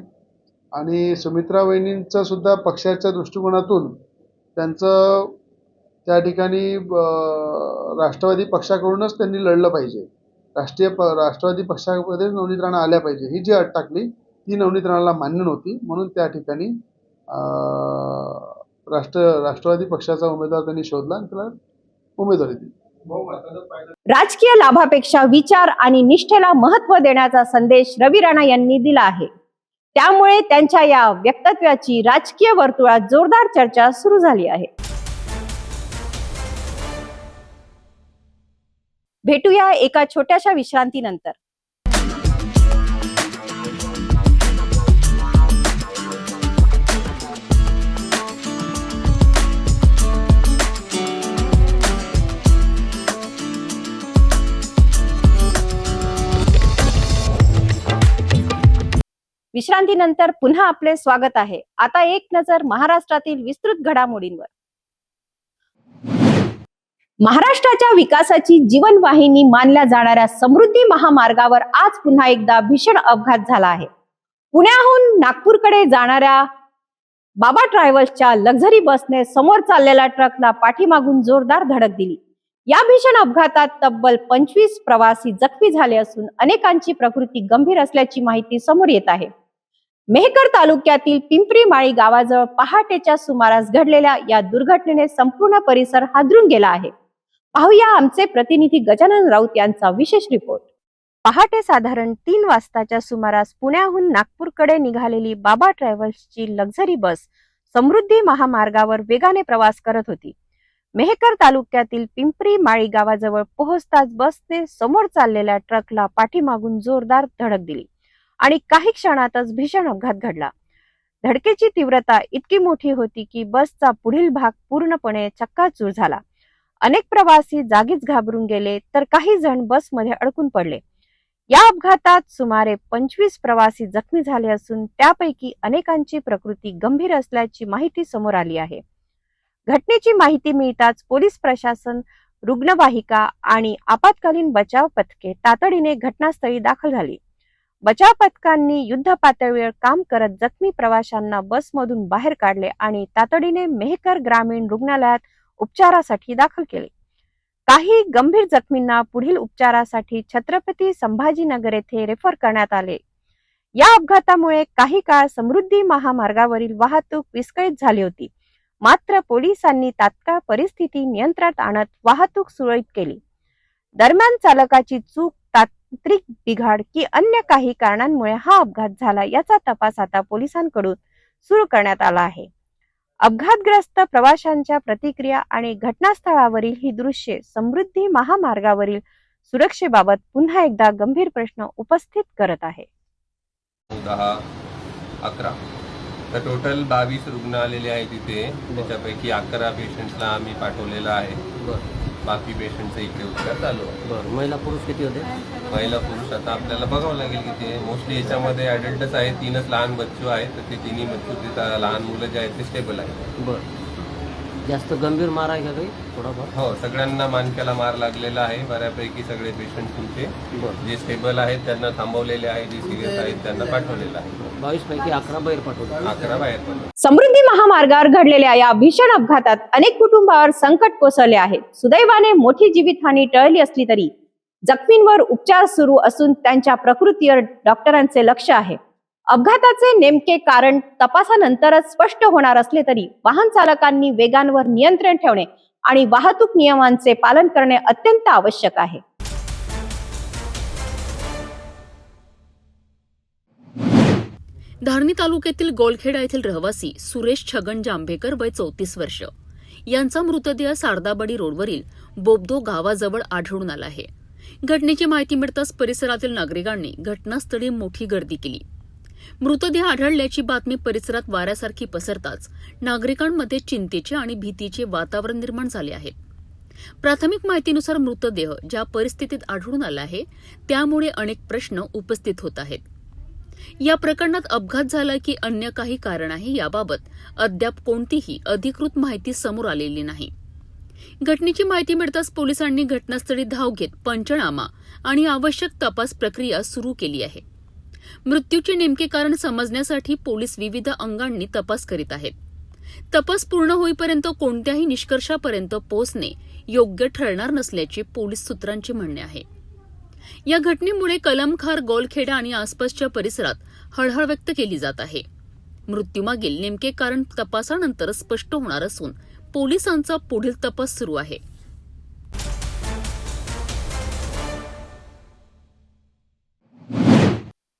आणि सुमित्रा वहिनींचं सुद्धा पक्षाच्या दृष्टिकोनातून त्यांचं त्या ठिकाणी राष्ट्रवादी पक्षाकडूनच त्यांनी लढलं पाहिजे. राष्ट्रवादी पक्षामध्ये नवनीत राणा आल्या पाहिजे ही जी अट टाकली ती नवनीत राणाला मान्य नव्हती. म्हणून त्या ठिकाणी राष्ट्रवादी पक्षाचा उमेदवार त्यांनी शोधला आणि त्याला उमेदवारी दिली. राजकीय लाभापेक्षा विचार आणि निष्ठेला महत्त्व देण्याचा संदेश रवी राणा यांनी दिला आहे. त्यामुळे त्यांच्या या वक्तव्याची राजकीय वर्तुळात जोरदार चर्चा सुरू झाली आहे. भेटूया एका छोट्याशा विश्रांतीनंतर. विश्रांतीनंतर पुन्हा आपले स्वागत आहे. आता एक नजर महाराष्ट्रातील विस्तृत घडामोडींवर. महाराष्ट्राच्या विकासाची जीवनवाहिनी मानल्या जाणाऱ्या समृद्धी महामार्गावर आज पुन्हा एकदा भीषण अपघात झाला आहे. पुण्याहून नागपूरकडे जाणाऱ्या बाबा ट्रॅव्हल्सच्या लक्झरी बसने समोर चाललेल्या ट्रकला पाठीमागून जोरदार धडक दिली. या भीषण अपघातात तब्बल 25 प्रवासी जखमी झाले असून अनेकांची प्रकृती गंभीर असल्याची माहिती समोर येत आहे. मेहकर तालुक्यातील पिंपरी माळी गावाजवळ पहाटेच्या सुमारास घडलेल्या या दुर्घटनेने संपूर्ण परिसर हादरून गेला आहे. पाहूया आमचे प्रतिनिधी गजानन राऊत यांचा विशेष रिपोर्ट. पहाटे साधारण 3 वाजताच्या सुमारास पुण्याहून नागपूरकडे निघालेली बाबा ट्रॅव्हल्सची लक्झरी बस समृद्धी महामार्गावर वेगाने प्रवास करत होती. मेहकर तालुक्यातील पिंपरी माळी गावाजवळ पोहोचताच बसने समोर चाललेल्या ट्रकला पाठीमागून जोरदार धडक दिली आणि काही क्षणातच भीषण अपघात घडला. धडकेची तीव्रता इतकी मोठी होती की बसचा पुढील भाग पूर्णपणे चक्काचूर झाला. अनेक प्रवासी जागीच घाबरून गेले तर काही जण बसमध्ये अडकून पडले. या अपघातात सुमारे 25 प्रवासी जखमी झाले असून त्यापैकी अनेकांची प्रकृती गंभीर असल्याची माहिती समोर आली आहे. घटनेची माहिती मिळताच पोलीस प्रशासन, रुग्णवाहिका आणि आपत्कालीन बचाव पथके तातडीने घटनास्थळी दाखल झाली. बचाव पथकांनी युद्ध पातळीवर काम करत जखमी प्रवाशांना बसमधून बाहेर काढले आणि तातडीने मेहकर ग्रामीण रुग्णालयात उपचारासाठी दाखल केले. काही गंभीर जखमींना पुढील उपचारासाठी छत्रपती संभाजीनगर येथे रेफर करण्यात आले. या अपघातामुळे काही काळ समृद्धी महामार्गावरील वाहतूक विस्कळीत झाली होती. मात्र पोलिसांनी तात्काळ परिस्थिती नियंत्रणात आणत वाहतूक सुरळीत केली. दरम्यान चालकाची चूक, तांत्रिक बिघाड की अन्य काही कारणांमुळे हा अपघात झाला याचा तपास आता पोलिसांकडून सुरू करण्यात आला आहे. अपघातग्रस्त प्रवाशांच्या प्रतिक्रिया आणि घटनास्थळावरील ही दृश्ये समृद्धी महामार्गावरील सुरक्षेबाबत पुन्हा एकदा गंभीर प्रश्न उपस्थित करत आहे. 10-11 तर टोटल 22 रुग्ण आलेले आहेत तिथे. त्याच्यापैकी 11 पेशंट्सला आम्ही पाठवलेलं आहे. बाकी पेशंटचं इकडे उपचार चालू आहे. महिला पुरुष किती होते? महिला पुरुष आता आपल्याला बघावं लागेल किती आहे. मोस्टली याच्यामध्ये ॲडल्टच आहेत, 3च लहान बच्चू आहेत. तर ते तिन्ही बच्चू तिथं लहान मुलं जे आहेत ते स्टेबल आहेत. बरं. जास्त गंभीर मार आहे का काही? थोडाफार हो, सगळ्यांना मानक्याला मार लागलेला आहे. बऱ्यापैकी सगळे पेशंट तुमचे जे स्टेबल आहेत त्यांना थांबवलेले आहे, जे सिरियस आहेत त्यांना पाठवलेलं आहे. 22 पैकी 11 बाहेर पाठवले. 11 बाहेर पाठवले. समृद्धी महामार्गावर घडलेल्या या भीषण अपघातात अनेक कुटुंबावर संकट कोसळले आहे. सुदैवाने मोठी जीवितहानी टळली असली तरी जखमींवर उपचार सुरू असून त्यांच्या प्रकृतीवर डॉक्टरांचे लक्ष आहे. अपघाताचे नेमके कारण तपासानंतरच स्पष्ट होणार असले तरी वाहन चालकांनी वेगांवर नियंत्रण ठेवणे आणि वाहतूक नियमांचे पालन करणे अत्यंत आवश्यक आहे. धारणी तालुक्यातील गोलखेडा येथील रहिवासी सुरेश छगन जांभेकर वय 34 वर्ष यांचा मृतदेह सारदाबडी रोडवरील बोबदो गावाजवळ आढळून आला आहे. घटनेची माहिती मिळताच परिसरातील नागरिकांनी घटनास्थळी मोठी गर्दी केली. मृतदेह आढळल्याची बातमी परिसरात वाऱ्यासारखी पसरताच नागरिकांमध्ये चिंतेचे आणि भीतीचे वातावरण निर्माण झाले आहे. प्राथमिक माहितीनुसार मृतदेह ज्या परिस्थितीत आढळून आला आहे त्यामुळे अनेक प्रश्न उपस्थित होत आहेत. या प्रकरणात अपघात झाला की अन्य काही कारण आहे याबाबत अद्याप कोणतीही अधिकृत माहिती समोर आलेली नाही. घटनेची माहिती मिळताच पोलिसांनी घटनास्थळी धाव घेत पंचनामा आणि आवश्यक तपास प्रक्रिया सुरू केली आहे. मृत्यूचे नेमके कारण समजण्यासाठी पोलीस विविध अंगांनी तपास करीत आहेत. तपास पूर्ण होईपर्यंत कोणत्याही निष्कर्षापर्यंत पोहोचणे योग्य ठरणार नसल्याचे पोलीस सूत्रांचे म्हणणे आहे. या घटनेमुळे कलमखार, गोलखेडा आणि आसपासच्या परिसरात हळहळ व्यक्त केली जात आहे. मृत्यूमागील नेमके कारण तपासानंतर स्पष्ट होणार असून पोलिसांचा पुढील तपास सुरू आहे.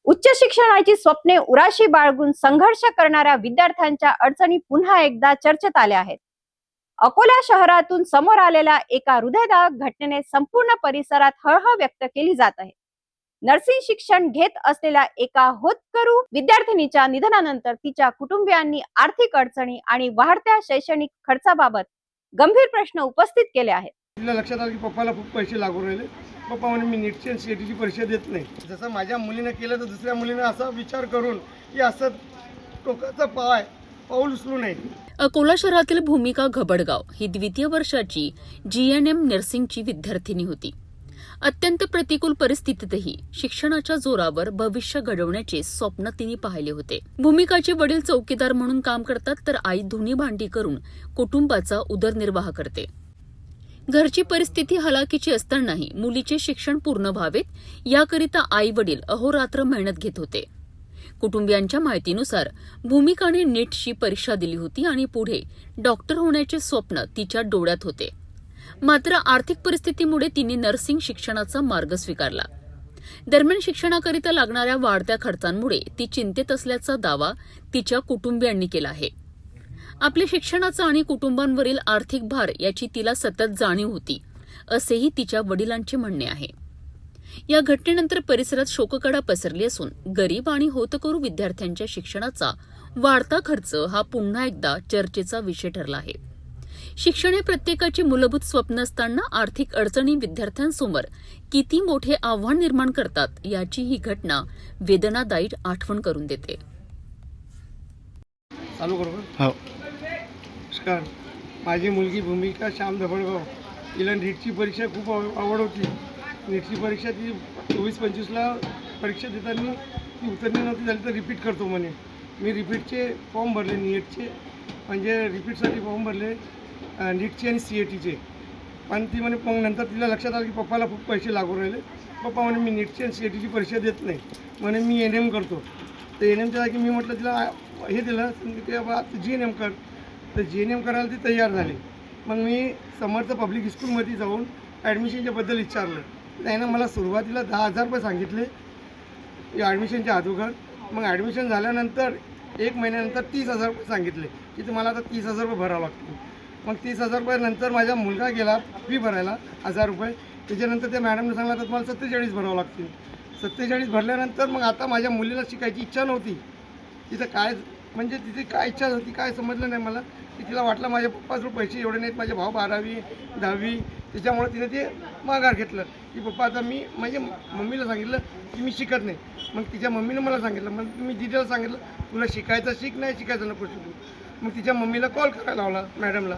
उच्च शिक्षणाची स्वप्ने उराशी बाळगून संघर्ष करणाऱ्या विद्यार्थ्यांच्या अडचणी पुन्हा एकदा चर्चेत आल्या आहेत. अकोला शहरातून समोर आलेल्या एका हृदयदायक घटनेने संपूर्ण परिसरात हळहळ व्यक्त केली जात आहे. नर्सिंग शिक्षण घेत असलेल्या एका होतकरू विद्यार्थिनीच्या निधनानंतर तिच्या कुटुंबियांनी आर्थिक अडचणी आणि वाढत्या शैक्षणिक खर्चाबाबत गंभीर प्रश्न उपस्थित केले आहेत. लक्षात आलं की पप्पाला खूप पैसे लागू राहिले. पप्पा म्हणे मी नीटची आणि सीईटीची परीक्षा देत नाही. जसं माझ्या मुलीनं केलं तर दुसऱ्या मुलीनं असा विचार करून की असं टोकाचं पाऊल उचलू नये. अकोला शहरातील भूमिका घबडगाव ही द्वितीय वर्षाची GNM नर्सिंगची विद्यार्थिनी होती. अत्यंत प्रतिकूल परिस्थितीतही शिक्षणाच्या जोरावर भविष्य घडवण्याचे स्वप्न तिने पाहिले होते. भूमिकाचे वडील चौकीदार म्हणून काम करतात तर आई धुणी भांडी करून कुटुंबाचा उदरनिर्वाह करते. घरची परिस्थिती हलाखीची असतानाही मुलीचे शिक्षण पूर्ण व्हावेत याकरिता आई वडील अहोरात्र मेहनत घेत होते. कुटुंबियांच्या माहितीनुसार भूमिकाने नीटची परीक्षा दिली होती आणि पुढे डॉक्टर होण्याचे स्वप्न तिच्या डोळ्यात होते. मात्र आर्थिक परिस्थितीमुळे तिने नर्सिंग शिक्षणाचा मार्ग स्वीकारला. दरम्यान शिक्षणाकरिता लागणाऱ्या वाढत्या खर्चांमुळे ती चिंतेत असल्याचा दावा तिच्या कुटुंबियांनी केला आहे. आपल्या शिक्षणाचा आणि कुटुंबांवरील आर्थिक भार याची तिला सतत जाणीव होती, असेही तिच्या वडिलांचे म्हणणे आहे. या घटनेनंतर परिसरात शोककळा पसरली असून गरीब आणि होतकरू विद्यार्थ्यांच्या शिक्षणाचा वाढता खर्च हा पुन्हा एकदा चर्चेचा विषय ठरला आहे. शिक्षण हे प्रत्येकाची मूलभूत स्वप्न असताना आर्थिक अडचणी विद्यार्थ्यांसमोर किती मोठे आव्हान निर्माण करतात याची ही घटना वेदनादायी आठवण करून देते. चालू करू का? हो. नमस्कार. माझी मुलगी भूमिका श्याम धबळगाव, तिला नीटची परीक्षा खूप आवड होती. नीटची परीक्षा ती 24-25ला परीक्षा देताना ती उत्तीर्ण नव्हती झाली तर रिपीट करतो म्हणे. मी रिपीटचे फॉर्म भरले, नीटचे म्हणजे रिपीटसाठी फॉर्म भरले, नीटचे आणि CATचे. पण ती म्हणे मग नंतर तिला लक्षात आलं की पप्पाला खूप पैसे लागू राहिले. पप्पा म्हणे मी नीटची आणि CATची परीक्षा देत नाही, म्हणे मी NM करतो. तर NMच्या जागी मी म्हटलं तिला हे दिलं की बाबा तू GNM कर. तर GNM करायला ती तयार झाली. मग मी समर्थ पब्लिक स्कूलमध्ये जाऊन ॲडमिशनच्याबद्दल विचारलं. त्यानं मला सुरुवातीला 10,000 रुपये सांगितले या ॲडमिशनच्या अगोदर. मग ॲडमिशन झाल्यानंतर 1 महिन्यानंतर 30,000 रुपये सांगितले की तुम्हाला आता 30,000 रुपये भरावं लागतील. मग 30,000 रुपयानंतर माझा मुलगा गेला फी भरायला 1,000 रुपये. त्याच्यानंतर त्या मॅडमने सांगितलं तर तुम्हाला 47 भरावं लागतील. 47 भरल्यानंतर मग आता माझ्या मुलीला शिकायची इच्छा नव्हती. तिथं काय म्हणजे तिची काय इच्छा होती काय समजलं नाही मला. की तिला वाटलं माझ्या पप्पाजवळ पैसे एवढे नाहीत, माझे भाऊ 12वी 10वी, त्याच्यामुळे तिने ते माघार घेतलं की पप्पा आता मी म्हणजे मम्मीला सांगितलं की मी शिकत नाही. मग तिच्या मम्मीने मला सांगितलं, मग मी दिदीला सांगितलं तुला शिकायचं शिक, नाही शिकायचं नको शिकू. मग तिच्या मम्मीला कॉल करायला लावला मॅडमला.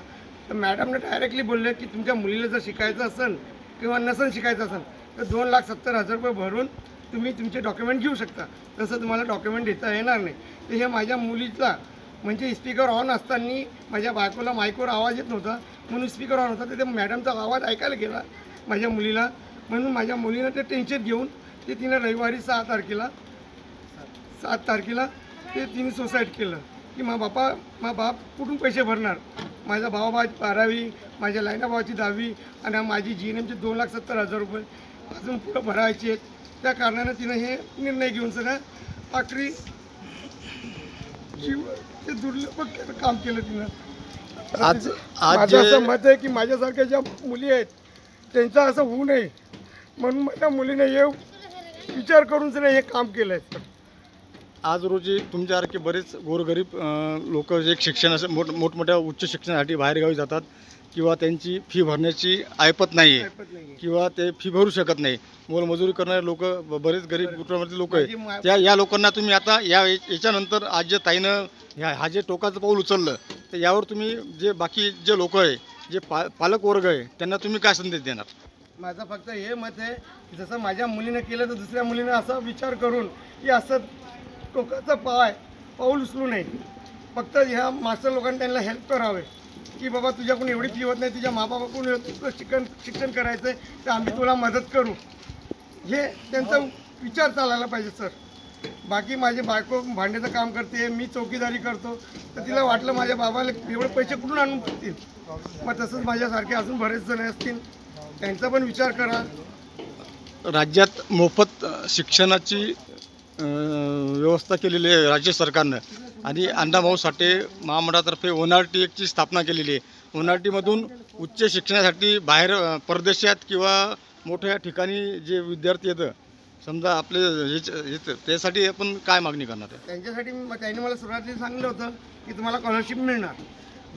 तर मॅडमने डायरेक्टली बोलले की तुमच्या मुलीला जर शिकायचं असेल किंवा नसेल शिकायचं असेल तर 2,70,000 रुपये भरून तुम्ही तुमचे डॉक्युमेंट घेऊ शकता, तसं तुम्हाला डॉक्युमेंट देता येणार नाही. तर हे माझ्या मुलीला म्हणजे स्पीकर ऑन असताना माझ्या बायकोला माईकवर आवाज येत नव्हता म्हणून स्पीकर ऑन होता. तर ते मॅडमचा आवाज ऐकायला गेला माझ्या मुलीला, म्हणून माझ्या मुलीनं ते टेन्शन घेऊन ते तिनं रविवारी 7 तारखेला ते तिने सुसाईड केलं की मा बाप कुठून पैसे भरणार. माझा भाऊ 12वी, माझ्या लायना भावाची 10वी आणि माझी GNMचे 2,70,000 रुपये अजून पुढं भरायचे आहेत. त्या कारणानं तिनं हे निर्णय घेऊन सगळं आखरी ते दुर्लभ काम केलं तिनं. माझं असं मत आहे की माझ्यासारख्या ज्या मुली आहेत त्यांचं असं होऊ नये म्हणून माझ्या मुलीने हे विचार करून सगळं हे काम केलं आहे. आज रोजी तुमच्यासारखे बरेच गोरगरीब लोक जे शिक्षणासाठी मोठमोठ्या उच्च शिक्षणासाठी बाहेरगावी जातात किंवा त्यांची फी भरण्याची ऐपत नाही आहे किंवा ते फी भरू शकत नाही. मोलमजुरी करणारे लोक बरेच गरीब कुटुंबातले लोक आहेत. या लोकांना तुम्ही आता याच्यानंतर आज जे ताईनं हा जे टोकाचं पाऊल उचललं तर यावर तुम्ही जे बाकी जे लोक आहे जे पालक वर्ग आहे त्यांना तुम्ही काय संदेश देणार? माझं फक्त हे मत आहे की जसं माझ्या मुलीनं केलं तर दुसऱ्या मुलीनं असा विचार करून की असं टोकाचं पाऊल उचलू नये. फक्त ह्या मास्टर लोकांनी त्यांना हेल्प करावे की बाबा तुझ्याकडून एवढी फी होत नाही, तुझ्या माबापाकडून तुझं शिक्षण करायचं आहे तर आम्ही तुला मदत करू, हे त्यांचा विचार चालायला पाहिजे सर. बाकी माझे बायको भांड्याचं काम करते, मी चौकीदारी करतो, तर तिला वाटलं माझ्या बाबाला एवढे पैसे कुठून आणून देतील. मग तसंच माझ्यासारखे अजून बरेच जण असतील, त्यांचा पण विचार करा. राज्यात मोफत शिक्षणाची व्यवस्था केलेली आहे राज्य सरकारनं आणि अण्णाभाऊ साठे महामंडळातर्फे ONRT ची स्थापना केलेली आहे. ONRTमधून उच्च शिक्षणासाठी बाहेर परदेशात किंवा मोठ्या ठिकाणी जे विद्यार्थी येतं समजा आपले त्यासाठी आपण काय मागणी करणार आहे? त्यांच्यासाठी त्यांनी मला सुरुवातीला सांगितलं होतं की तुम्हाला स्कॉलरशिप मिळणार.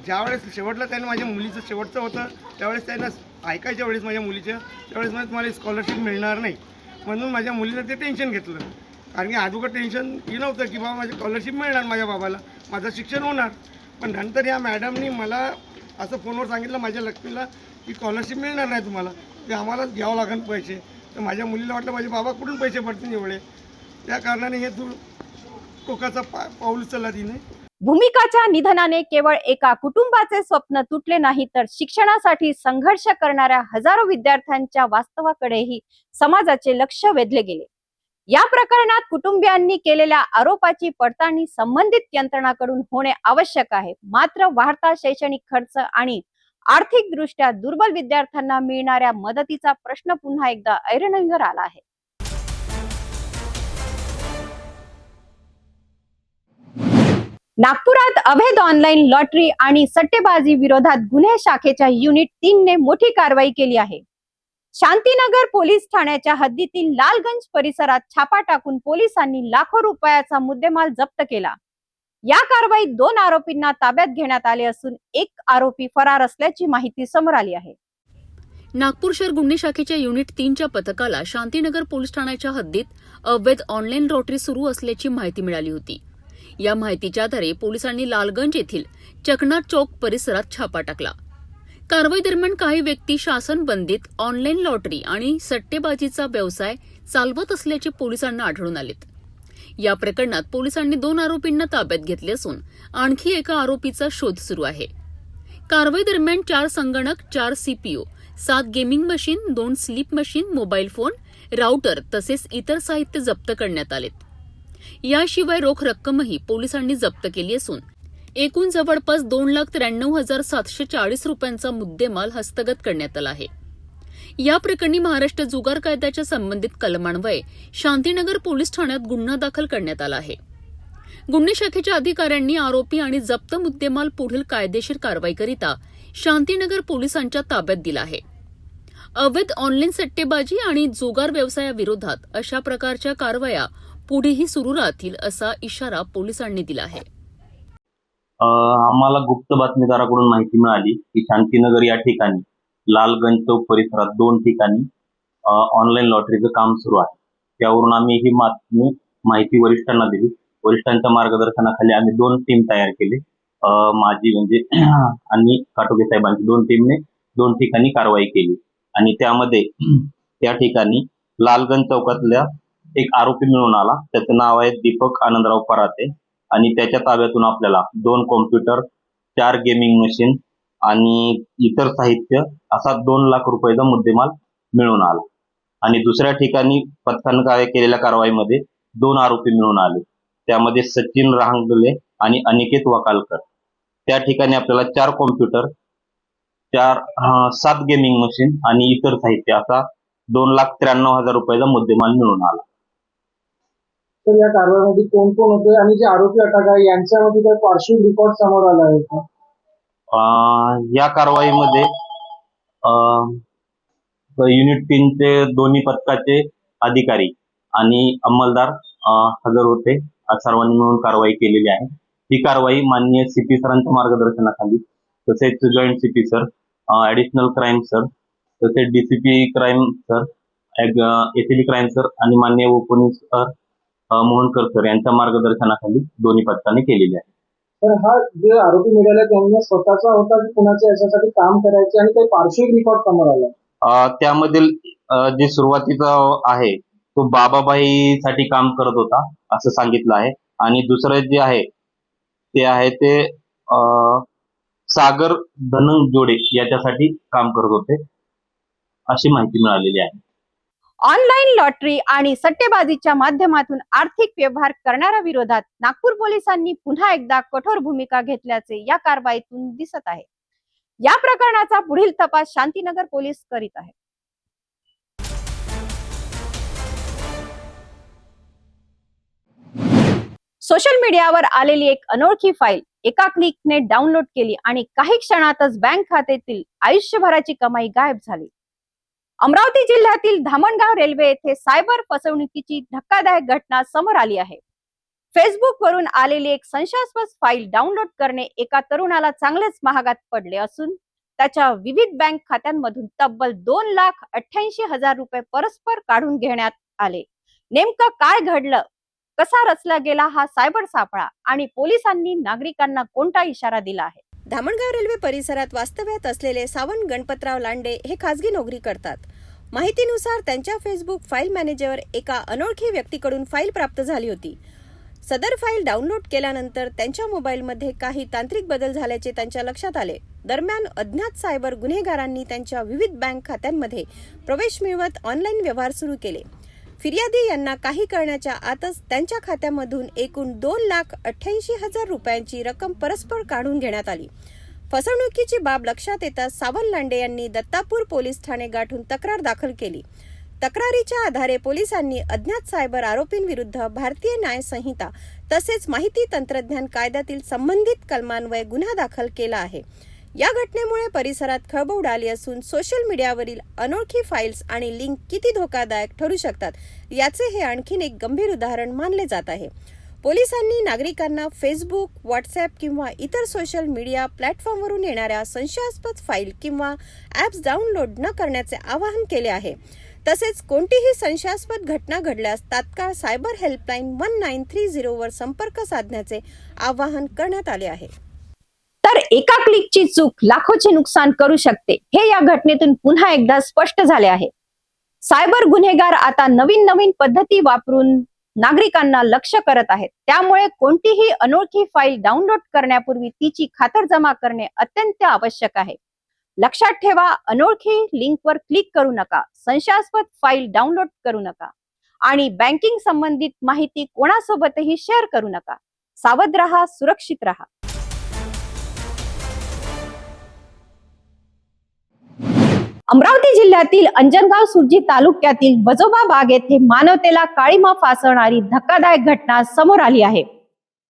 ज्यावेळेस शेवटला त्याने माझ्या मुलीचं शेवटचं होतं त्यावेळेस त्यांना ऐकायच्या वेळेस माझ्या मुलीच्या त्यावेळेस मला तुम्हाला स्कॉलरशिप मिळणार नाही म्हणून माझ्या मुलीनं ते टेन्शन घेतलं. कारण की अगोदर टेन्शन हे नव्हतं की बाबा माझी स्कॉलरशिप मिळणार माझ्या बाबाला, माझं शिक्षण होणार. पण नंतर या मॅडमनी मला असं फोनवर सांगितलं माझ्या लक्ष्मीला की स्कॉलरशिप मिळणार नाही तुम्हाला, ते आम्हालाच घ्यावं लागेल पैसे. तर माझ्या मुलीला वाटलं माझे बाबा कुठून पैसे पडतील एवढे, त्या कारणाने हे टोकाचा पाऊल उचलला तिने. भूमिकाच्या निधनाने केवळ एका कुटुंबाचे स्वप्न तुटले नाही, तर शिक्षणासाठी संघर्ष करणाऱ्या हजारो विद्यार्थ्यांच्या वास्तवाकडेही समाजाचे लक्ष वेधले गेले. या प्रकरणात कुटुंबियांनी केलेल्या आरोपाची पडताळणी संबंधित यंत्रणांकडून होणे आवश्यक आहे. मात्र वाढता शैक्षणिक खर्च आणि आर्थिकदृष्ट्या दुर्बल विद्यार्थ्यांना मिळणाऱ्या मदतीचा प्रश्न पुन्हा एकदा ऐरणीवर आला आहे. नागपुरात अवैध ऑनलाईन लॉटरी आणि सट्टेबाजी विरोधात गुन्हे शाखेच्या युनिट 3 ने मोठी कारवाई केली आहे. शांतीनगर पोलीस ठाण्याच्या हद्दीतील लालगंज परिसरात छापा टाकून पोलिसांनी लाखो रुपयाचा मुद्देमाल जप्त केला. या कारवाईत 2 आरोपींना ताब्यात घेण्यात आले असून एक आरोपी फरार असल्याची माहिती समोर आली आहे. नागपूर शहर गुन्हे शाखेच्या युनिट 3च्या पथकाला शांतीनगर पोलीस ठाण्याच्या हद्दीत अवैध ऑनलाईन लॉटरी सुरू असल्याची माहिती मिळाली होती. या माहितीच्या आधारे पोलिसांनी लालगंज येथील चकना चौक परिसरात छापा टाकला. कारवाई दरम्यान काही व्यक्ती शासन बंदित ऑनलाईन लॉटरी आणि सट्टेबाजीचा व्यवसाय चालवत असल्याचे पोलिसांना आढळून आलेत. या प्रकरणात पोलिसांनी 2 आरोपींना ताब्यात घेतले असून आणखी एका आरोपीचा शोध सुरू आहे. कारवाई दरम्यान 4 संगणक, 4 CPU, 7 gaming machine, 2 sleep machine, mobile phone, router तसेच इतर साहित्य जप्त करण्यात आलेत. याशिवाय रोख रक्कमही पोलिसांनी जप्त केली असून एकूण जवळपास 2,93,740 रुपयांचा मुद्देमाल हस्तगत करण्यात आला आहे. या प्रकरणी महाराष्ट्र जुगार कायद्याच्या संबंधित कलमान्वये शांतीनगर पोलीस ठाण्यात गुन्हा दाखल करण्यात आला आहे. गुन्हे शाखेच्या अधिकाऱ्यांनी आरोपी आणि जप्त मुद्देमाल पुढील कायदेशीर कारवाईकरिता शांतीनगर पोलिसांच्या ताब्यात दिला आहे. अवैध ऑनलाईन सट्टेबाजी आणि जुगार व्यवसायाविरोधात अशा प्रकारच्या कारवाया पुढेही सुरू राहतील असा इशारा पोलिसांनी दिला आहे. आम्हाला गुप्त बातमीदाराकडून माहिती मिळाली की शांतीनगर या ठिकाणी लालगंज चौक परिसरात 2 ठिकाणी ऑनलाईन लॉटरीचं काम सुरू आहे. त्यावरून आम्ही ही माहिती वरिष्ठांना दिली. वरिष्ठांच्या मार्गदर्शनाखाली आम्ही 2 टीम तयार केले. माझी म्हणजे आणि काटोके साहेबांची 2 टीमने 2 ठिकाणी कारवाई केली आणि त्यामध्ये त्या ठिकाणी लालगंज चौकातल्या एक आरोपी मिळून आला. त्याचं नाव आहे दीपक आनंदराव पराते आणि त्याच्या ताब्यातून आपल्याला 2 कॉम्प्युटर, 4 गेमिंग मशीन आणि इतर साहित्य असा 2 लाख रुपयाचा मुद्देमाल मिळून आला. आणि दुसऱ्या ठिकाणी पथकाने केलेल्या कारवाईमध्ये 2 आरोपी मिळून आले. त्यामध्ये सचिन रहांगले आणि अनिकेत वकालकर. त्या ठिकाणी आपल्याला 4 कॉम्प्युटर, 7 गेमिंग मशीन आणि इतर साहित्य असा 2,93,000 रुपयाचा मुद्देमाल मिळून आला. तर या कारवाईमध्ये कोण कोण होते आणि जे आरोपी अटक आहे यांच्यामध्ये काही पार्श्वभूमी रिपोर्ट समोर आला आहे का? या कारवाईमध्ये युनिट 3चे दोन्ही पथकाचे अधिकारी आणि अंमलदार हजर होते. सर्वांनी मिळून कारवाई केलेली आहे. ही कारवाई माननीय सीपी सरांच्या मार्गदर्शनाखाली, तसेच joint CP sir, additional crime sir, तसेच DCP crime sir, ACB crime sir आणि माननीय उपपोलीस सर मोहनकर सर यांच्या मार्गदर्शनाखाली दोन्ही पथकाने केलेली आहे. तर हा जे आरोपी मिळाला त्यांना स्वतःचा होता की कुणाच्या याच्यासाठी काम करायचे आणि काही पार्श्वभूमी रिपोर्ट समोर आला? त्यामधील जे सुरुवातीचा आहे तो बाबाबाईसाठी काम करत होता असं सांगितलं आहे आणि दुसरं जे आहे ते सागर धनंजोडे याच्यासाठी काम करत होते अशी माहिती मिळालेली आहे. ऑनलाईन लॉटरी आणि सट्टेबाजीच्या माध्यमातून आर्थिक व्यवहार करणाऱ्या विरोधात नागपूर पोलिसांनी पुन्हा एकदा कठोर भूमिका घेतल्याचे या कारवाईतून दिसत आहे. या प्रकरणाचा पुढील तपास शांतीनगर पोलीस करीत आहेत. सोशल मीडियावर आलेली एक अनोळखी फाईल एका क्लिकने डाउनलोड केली आणि काही क्षणातच बँक खात्यातील आयुष्यभराची कमाई गायब झाली. अमरावती जिल्ह्यातील धामणगाव रेल्वे येथे सायबर फसवणुकीची धक्कादायक घटना समोर आली आहे. फेसबुक वरून आलेली एक संशयास्पद फाईल डाउनलोड करणे एका तरुणाला चांगलेच महागात पडले असून त्याच्या विविध बँक खात्यांमधून तब्बल 2,88,000 रुपये परस्पर काढून घेण्यात आले. नेमकं काय घडलं, कसा रचला गेला हा सायबर सापळा आणि पोलिसांनी नागरिकांना कोणता इशारा दिला आहे? धामणगाव रेल्वे परिसरात वास्तव्यात असलेले सावंत गणपतराव लांडे हे खासगी नोकरी करतात. माहितीनुसार त्यांच्या फेसबुक फाईल मॅनेजरवर एका अनोळखी व्यक्तीकडून फाईल प्राप्त झाली होती. सदर फाईल डाउनलोड केल्यानंतर त्यांच्या मोबाईलमध्ये काही तांत्रिक बदल झाल्याचे त्यांच्या लक्षात आले. दरम्यान अज्ञात सायबर गुन्हेगारांनी त्यांच्या विविध बँक खात्यांमध्ये प्रवेश मिळवत ऑनलाईन व्यवहार सुरू केले. फिर्यादी यांना काही करण्याच्या आतच त्यांच्या खात्यामधून एकूण 2,88,000 रुपयांची रक्कम परस्पर काढून घेण्यात आली. फसवणुकीची बाब लक्षात येताच सावंत लांडे यांनी दत्तापूर पोलीस ठाणे गाठून तक्रार दाखल केली. तक्रारीच्या आधारे पोलिसांनी अज्ञात सायबर आरोपींविरुद्ध भारतीय न्याय संहिता तसेच माहिती तंत्रज्ञान कायद्यातील संबंधित कलमान्वये गुन्हा दाखल केला आहे. या घटनेमुळे परिसरात खळबळ उडाली असून सोशल मीडियावरील अनोळखी फाईल्स आणि लिंक किती धोकादायक ठरू शकतात याचे हे आणखीन एक गंभीर उदाहरण मानले जात आहे. पोलिसांनी नागरिकांना फेसबुक, व्हॉट्सअप किंवा इतर सोशल मीडिया प्लॅटफॉर्मवरून येणाऱ्या संशयास्पद फाईल किंवा ॲप्स डाउनलोड न करण्याचे आवाहन केले आहे. तसेच कोणतीही संशयास्पद घटना घडल्यास तात्काळ सायबर हेल्पलाईन 1930 वर संपर्क साधण्याचे आवाहन करण्यात आले आहे. तर एका क्लिकची चूक लाखोचे नुकसान करू शकते हे या घटनेतून पुन्हा एकदा स्पष्ट झाले आहे. सायबर गुन्हेगार आता नवीन पद्धती वापरून नागरिकांना लक्ष्य करत आहेत. त्यामुळे कोणतीही अनोळखी फाईल डाउनलोड करण्यापूर्वी तिची खातरजमा करणे अत्यंत आवश्यक आहे. लक्षात ठेवा, अनोळखी लिंकवर क्लिक करू नका, संशयास्पद फाईल डाउनलोड करू नका आणि बँकिंग संबंधित माहिती कोणासोबतही शेअर करू नका. सावध रहा, सुरक्षित रहा. अमरावती जिल्ह्यातील अंजनगाव सुरजी तालुक्यातील वजोबा बाग येथे मानवतेला काळीमा फासणारी धक्कादायक घटना समोर आली आहे.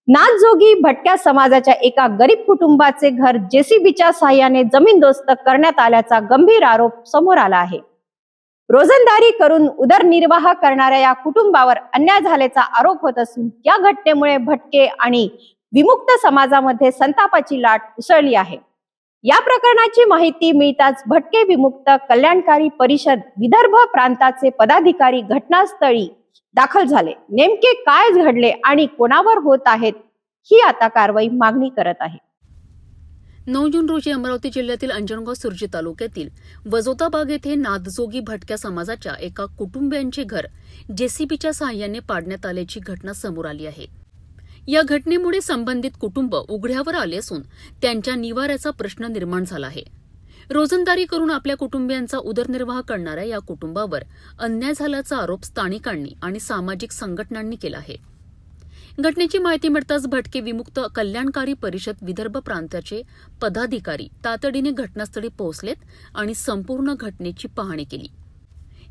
नाथजोगी भटक्या समाजाच्या एका गरीब कुटुंबाचे घर जेसीबीच्या साहाय्याने जमीनदोस्त करण्यात आल्याचा गंभीर आरोप समोर आला आहे. रोजंदारी करून उदरनिर्वाह करणाऱ्या या कुटुंबावर अन्याय झाल्याचा आरोप होत असून या घटनेमुळे भटके आणि विमुक्त समाजामध्ये संतापाची लाट उसळली आहे. या प्रकरणाची माहिती मिळताच भटके विमुक्त कल्याणकारी परिषद विदर्भ प्रांताचे पदाधिकारी घटनास्थळी दाखल झाले. नेमके काय घडले आणि कोणावर होत आहेत ही आता कारवाई मागणी करत आहे. 9 जून रोजी अमरावती जिल्ह्यातील अंजनगाव सुरजी तालुक्यातील वजोताबाग येथे नाथजोगी भटक्या समाजाच्या एका कुटुंबियांचे घर जेसीबीच्या साहाय्याने पाडण्यात आल्याची घटना समोर आली आहे. या घटनेमुळे संबंधित कुटुंब उघड्यावर आले असून त्यांच्या निवाऱ्याचा प्रश्न निर्माण झाला आहे. रोजंदारी करून आपल्या कुटुंबियांचा उदरनिर्वाह करणाऱ्या या कुटुंबावर अन्याय झाल्याचा आरोप स्थानिकांनी आणि सामाजिक संघटनांनी केला आहे. घटनेची माहिती मिळताच भटके विमुक्त कल्याणकारी परिषद विदर्भ प्रांताचे पदाधिकारी तातडीने घटनास्थळी पोहोचलेत आणि संपूर्ण घटनेची पाहणी केली.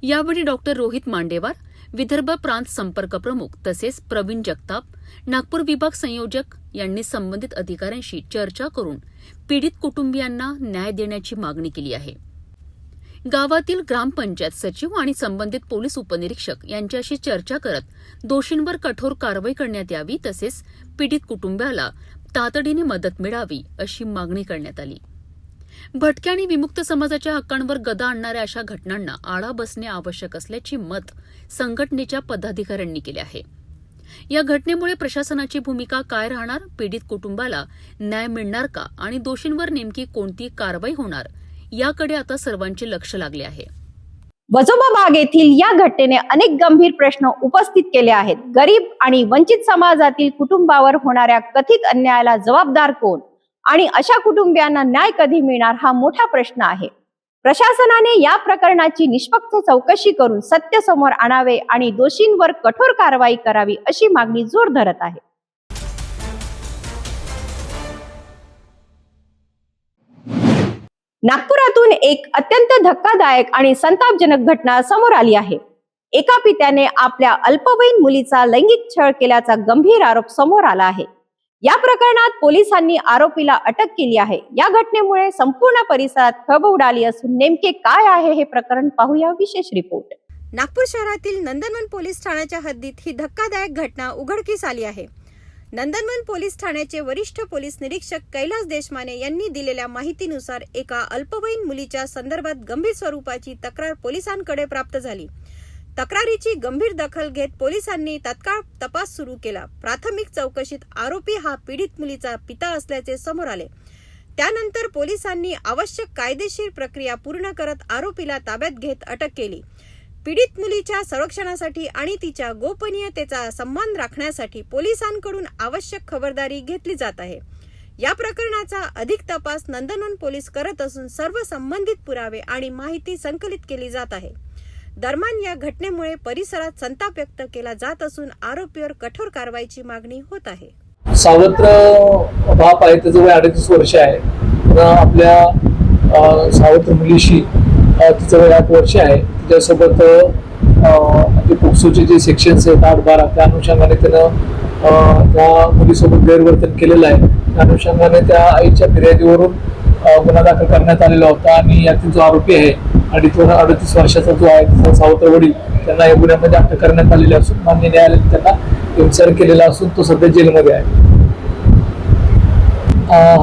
यावेळी डॉक्टर रोहित मांडेवार, विदर्भ प्रांत संपर्क प्रमुख तसेच प्रवीण जगताप, नागपूर विभाग संयोजक यांनी संबंधित अधिकाऱ्यांशी चर्चा करून पीडित कुटुंबियांना न्याय देण्याची मागणी केली आहे. गावातील ग्रामपंचायत सचिव आणि संबंधित पोलीस उपनिरीक्षक यांच्याशी चर्चा करत दोषींवर कठोर कारवाई करण्यात यावी तसेच पीडित कुटुंबाला तातडीने मदत मिळावी अशी मागणी करण्यात आली. भटक्या आणि विमुक्त समाजाच्या हक्कांवर गदा आणणाऱ्या अशा घटनांना आळा बसणे आवश्यक असल्याचे मत संघटनेच्या पदाधिकाऱ्यांनी केले आहे. या घटनेमुळे प्रशासनाची भूमिका काय राहणार, पीडित कुटुंबाला न्याय मिळणार का आणि दोषींवर नेमकी कोणती कारवाई होणार याकडे आता सर्वांचे लक्ष लागले आहे. वजोबा बाग येथील या घटनेने अनेक गंभीर प्रश्न उपस्थित केले आहेत. गरीब आणि वंचित समाजातील कुटुंबावर होणाऱ्या कथित अन्यायाला जबाबदार कोण आणि अशा कुटुंबियांना न्याय कधी मिळणार हा मोठा प्रश्न आहे. प्रशासनाने या प्रकरणाची निष्पक्ष चौकशी करून सत्य समोर आणावे आणि दोषींवर कठोर कारवाई करावी अशी मागणी जोर धरत आहे. नागपुरातून एक अत्यंत धक्कादायक आणि संतापजनक घटना समोर आली आहे. एका पित्याने आपल्या अल्पवयीन मुलीचा लैंगिक छळ केल्याचा गंभीर आरोप समोर आला आहे. या प्रकरणात पोलिसांनी आरोपीला अटक केली आहे. या घटनेमुळे संपूर्ण परिसरात खळबळ उडाली असून नेमके काय आहे हे प्रकरण पाहूया विशेष रिपोर्ट. नागपूर शहरातील नंदनवन पोलीस ठाण्याच्या हद्दीत ही धक्कादायक घटना उघडकीस आली आहे. नंदनवन पोलीस ठाण्याचे वरिष्ठ पोलीस निरीक्षक कैलास देशमाने यांनी दिलेल्या माहितीनुसार एका अल्पवयीन मुलीच्या संदर्भात गंभीर स्वरूपाची तक्रार पोलिसांकडे प्राप्त झाली. तक्रारीची गंभीर दखल घेत पोलिसांनी तात्काळ तपास सुरू केला. प्राथमिक चौकशीत आरोपी हा पीडित मुलीचा पिता असल्याचे समोर आले. त्यानंतर पोलिसांनी आवश्यक कायदेशीर प्रक्रिया पूर्ण करत आरोपीला ताब्यात घेत अटक केली. पीडित मुलीच्या संरक्षणासाठी आणि तिच्या गोपनीयतेचा सन्मान राखण्यासाठी पोलिसांकडून आवश्यक खबरदारी घेतली जात आहे. या प्रकरणाचा अधिक तपास नंदनवन पोलीस करत असून सर्व संबंधित पुरावे आणि माहिती संकलित केली जात आहे. दरम्यान या घटनेमुळे परिसरात संताप व्यक्त केला जात असून आरोपीवर कठोर कारवाईची मागणी होत आहे. सावत्र बाप आहे, त्याचं वय 38 वर्ष आहे. आपल्या सावत्र मुलीशी तिचं वय 8 वर्ष आहे. तिच्यासोबत पोक्सोचे जे सेक्शन्स आहेत 8-12 त्या अनुषंगाने त्यानं त्या मुलीसोबत गैरवर्तन केलेलं आहे. त्या अनुषंगाने त्या आईच्या फिर्यादीवरून गुन्हा दाखल करण्यात आलेला होता आणि यातील जो आरोपी आहे 38 वर्षाचा जो आहे सावत्र वडील, त्यांना या गुन्ह्यामध्ये अटक करण्यात आलेली असून मान्य न्यायालयाने त्यांना विचार केलेला असून तो सध्या जेलमध्ये आहे.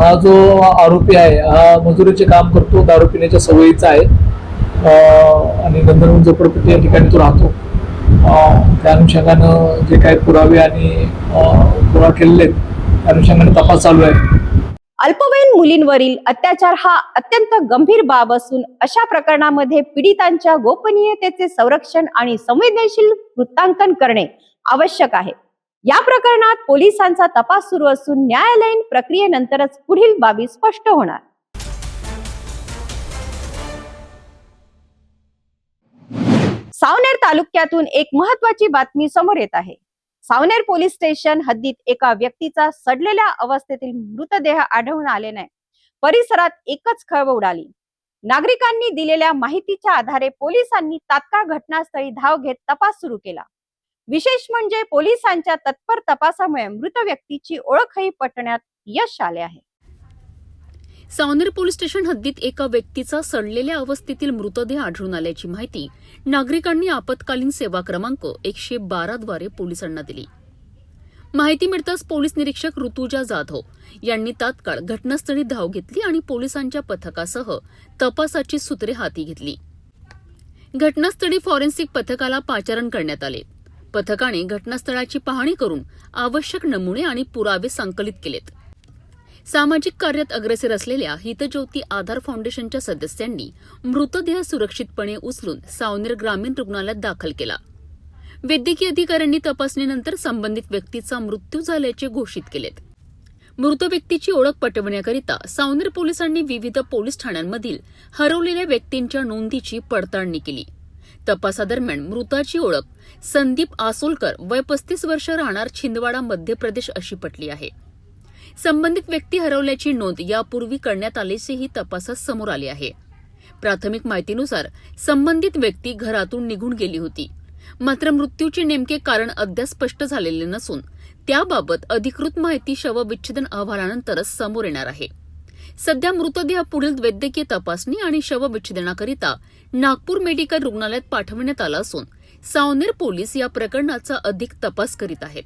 हा जो आरोपी आहे हा मजुरीचे काम करतो, दारू पिण्याच्या सवयीचा आहे आणि नंदनवन झोपडपट्टी या ठिकाणी तो राहतो. त्या अनुषंगानं जे काही पुरावे आणि गोळा केलेले आहेत त्या अनुषंगाने तपास चालू आहे. अल्पवयीन मुलींवरील अत्याचार हा अत्यंत गंभीर बाब असून अशा प्रकरणामध्ये पीडितांच्या गोपनीयतेचे संरक्षण आणि संवेदनशील वृत्तांकन करणे आवश्यक आहे. या प्रकरणात पोलिसांचा तपास सुरू असून न्यायालयीन प्रक्रियेनंतरच पुढील बाबी स्पष्ट होणार. सावनेर तालुक्यातून एक महत्त्वाची बातमी समोर येत आहे. सावनेर पोलीस स्टेशन हद्दीत एका व्यक्तीचा सडलेल्या अवस्थेतील मृतदेह आढळून आल्याने परिसरात एकच खळबळ उडाली. नागरिकांनी दिलेल्या माहितीच्या आधारे पोलिसांनी तात्काळ घटनास्थळी धाव घेत तपास सुरू केला. विशेष म्हणजे पोलिसांच्या तत्पर तपासामुळे मृत व्यक्तीची ओळखही पटण्यात यश आले आहे. सावनेर पोलीस स्टेशन हद्दीत एका व्यक्तीचा सडलेल्या अवस्थेतील मृतदेह आढळून आल्याची माहिती नागरिकांनी आपत्कालीन सेवा क्रमांक 112 द्वारे पोलिसांना दिली. माहिती मिळताच पोलीस निरीक्षक ऋतुजा जाधव यांनी तात्काळ घटनास्थळी धाव घेतली आणि पोलिसांच्या पथकासह तपासाची सूत्रे हाती घेतली. घटनास्थळी फॉरेन्सिक पथकाला पाचारण करण्यात आले. पथकाने घटनास्थळाची पाहणी करून आवश्यक नमुने आणि पुरावे संकलित केलेत. सामाजिक कार्यात अग्रेसर असलेल्या हितज्योती आधार फाउंडेशनच्या सदस्यांनी मृतदेह सुरक्षितपणे उचलून सावनेर ग्रामीण रुग्णालयात दाखल केला. वैद्यकीय अधिकाऱ्यांनी तपासणीनंतर संबंधित व्यक्तीचा मृत्यू झाल्याचे घोषित केलेत. मृत व्यक्तीची ओळख पटवण्याकरिता सावनेर पोलिसांनी विविध पोलीस ठाण्यांमधील हरवलेल्या व्यक्तींच्या नोंदीची पडताळणी केली. तपासादरम्यान मृताची ओळख संदीप आसोलकर वय 35 वर्ष राहणार छिंदवाडा मध्य प्रदेश अशी पटली आहे. संबंधित व्यक्ती हरवल्याची नोंद यापूर्वी करण्यात आल्याचेही तपासात समोर आले आहे. प्राथमिक माहितीनुसार संबंधित व्यक्ती घरातून निघून गेली होती. मात्र मृत्यूचे नेमके कारण अद्याप स्पष्ट झालेले नसून त्याबाबत अधिकृत माहिती शवविच्छेदन अहवालानंतरच समोर येणार आहे. सध्या मृतदेह पुढील वैद्यकीय तपासणी आणि शवविच्छेदनाकरिता नागपूर मेडिकल रुग्णालयात पाठवण्यात आला असून सावनेर पोलीस या प्रकरणाचा अधिक तपास करीत आहेत.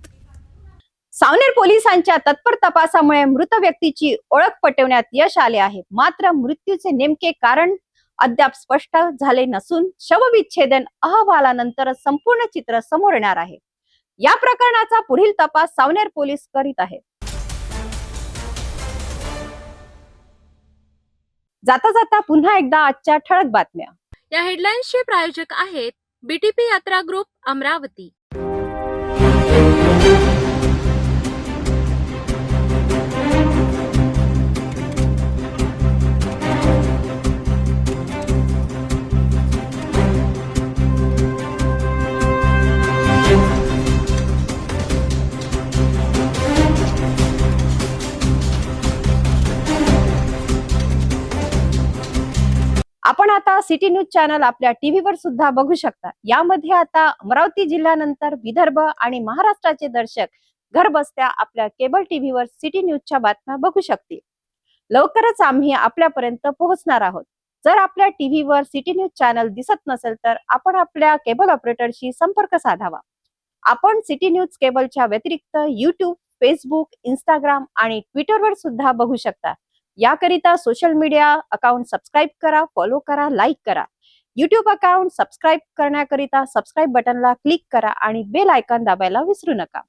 सावनेर पोलिसांच्या तत्पर तपासामुळे मृत व्यक्तीची ओळख पटवण्यात यश आले आहे. मात्र मृत्यूचे नेमके कारण अद्याप स्पष्ट झाले नसून शवविच्छेदन अहवालानंतरच संपूर्ण चित्र समोर येणार आहे. या प्रकरणाचा पुढील तपास सावनेर पोलीस करीत आहेत. जाता जाता पुन्हा एकदा आजच्या ठळक बातम्या. या हेडलाईन्सचे प्रायोजक आहेत बीटीपी यात्रा ग्रुप अमरावती. आपण आता सिटी न्यूज चॅनल आपल्या टीव्हीवर सुद्धा बघू शकता. यामध्ये आता अमरावती जिल्ह्यानंतर विदर्भ आणि महाराष्ट्राचे दर्शक घरबसत्या आपल्या केबल टीव्हीवर सिटी न्यूजच्या बातम्या बघू शकतील. लवकरच आम्ही आपल्यापर्यंत पोहोचणार आहोत. जर आपल्या टीव्हीवर सिटी न्यूज चॅनल दिसत नसेल तर आपण आपल्या केबल ऑपरेटरशी संपर्क साधावा. आपण सिटी न्यूज केबलच्या व्यतिरिक्त YouTube, फेसबुक, इंस्टाग्राम आणि ट्विटरवर सुद्धा बघू शकता. याकरिता सोशल मीडिया अकाउंट सबस्क्राईब करा, फॉलो करा, लाईक करा. YouTube अकाउंट सबस्क्राईब करण्याकरिता सबस्क्राईब बटनला क्लिक करा आणि बेल आयकॉन दाबायला विसरू नका.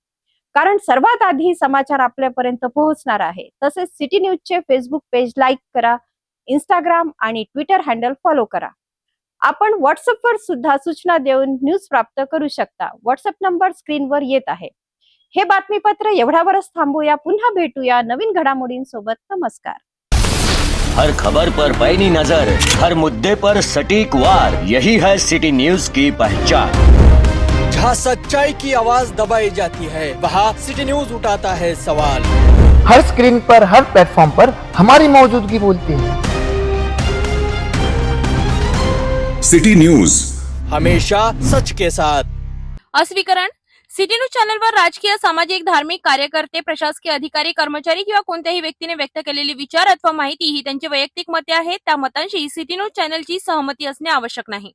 कारण सर्वात आधी समाचार आपल्यापर्यंत पोहोचणार आहे. तसेच सिटी न्यूजचे फेसबुक पेज लाईक करा, इंस्टाग्राम आणि ट्विटर हँडल फॉलो करा. आपण व्हॉट्सअपवर सुद्धा सूचना देऊन न्यूज प्राप्त करू शकता. व्हॉट्सअप नंबर स्क्रीनवर येत आहे. हे बातमीपत्र एवढ्यावरच थांबूया. पुन्हा भेटूया नवीन घडामोडींसोबत. नमस्कार. हर खबर पर पैनी नजर, हर मुद्दे पर सटीक वार, यही है सिटी न्यूज की पहचान. जहाँ सच्चाई की आवाज दबाई जाती है, वहाँ सिटी न्यूज उठाता है सवाल. हर स्क्रीन पर, हर प्लेटफॉर्म पर हमारी मौजूदगी बोलती है. सिटी न्यूज, हमेशा सच के साथ. अस्वीकरण. सिटी न्यूज चॅनलवर राजकीय, सामाजिक, धार्मिक कार्यकर्ते, प्रशासकीय अधिकारी, कर्मचारी किंवा कोणत्याही व्यक्तीने व्यक्त केलेले विचार अथवा माहिती ही त्यांची वैयक्तिक मते आहेत. त्या मतांशी सिटी न्यूज चॅनलची सहमती असणे आवश्यक नाही.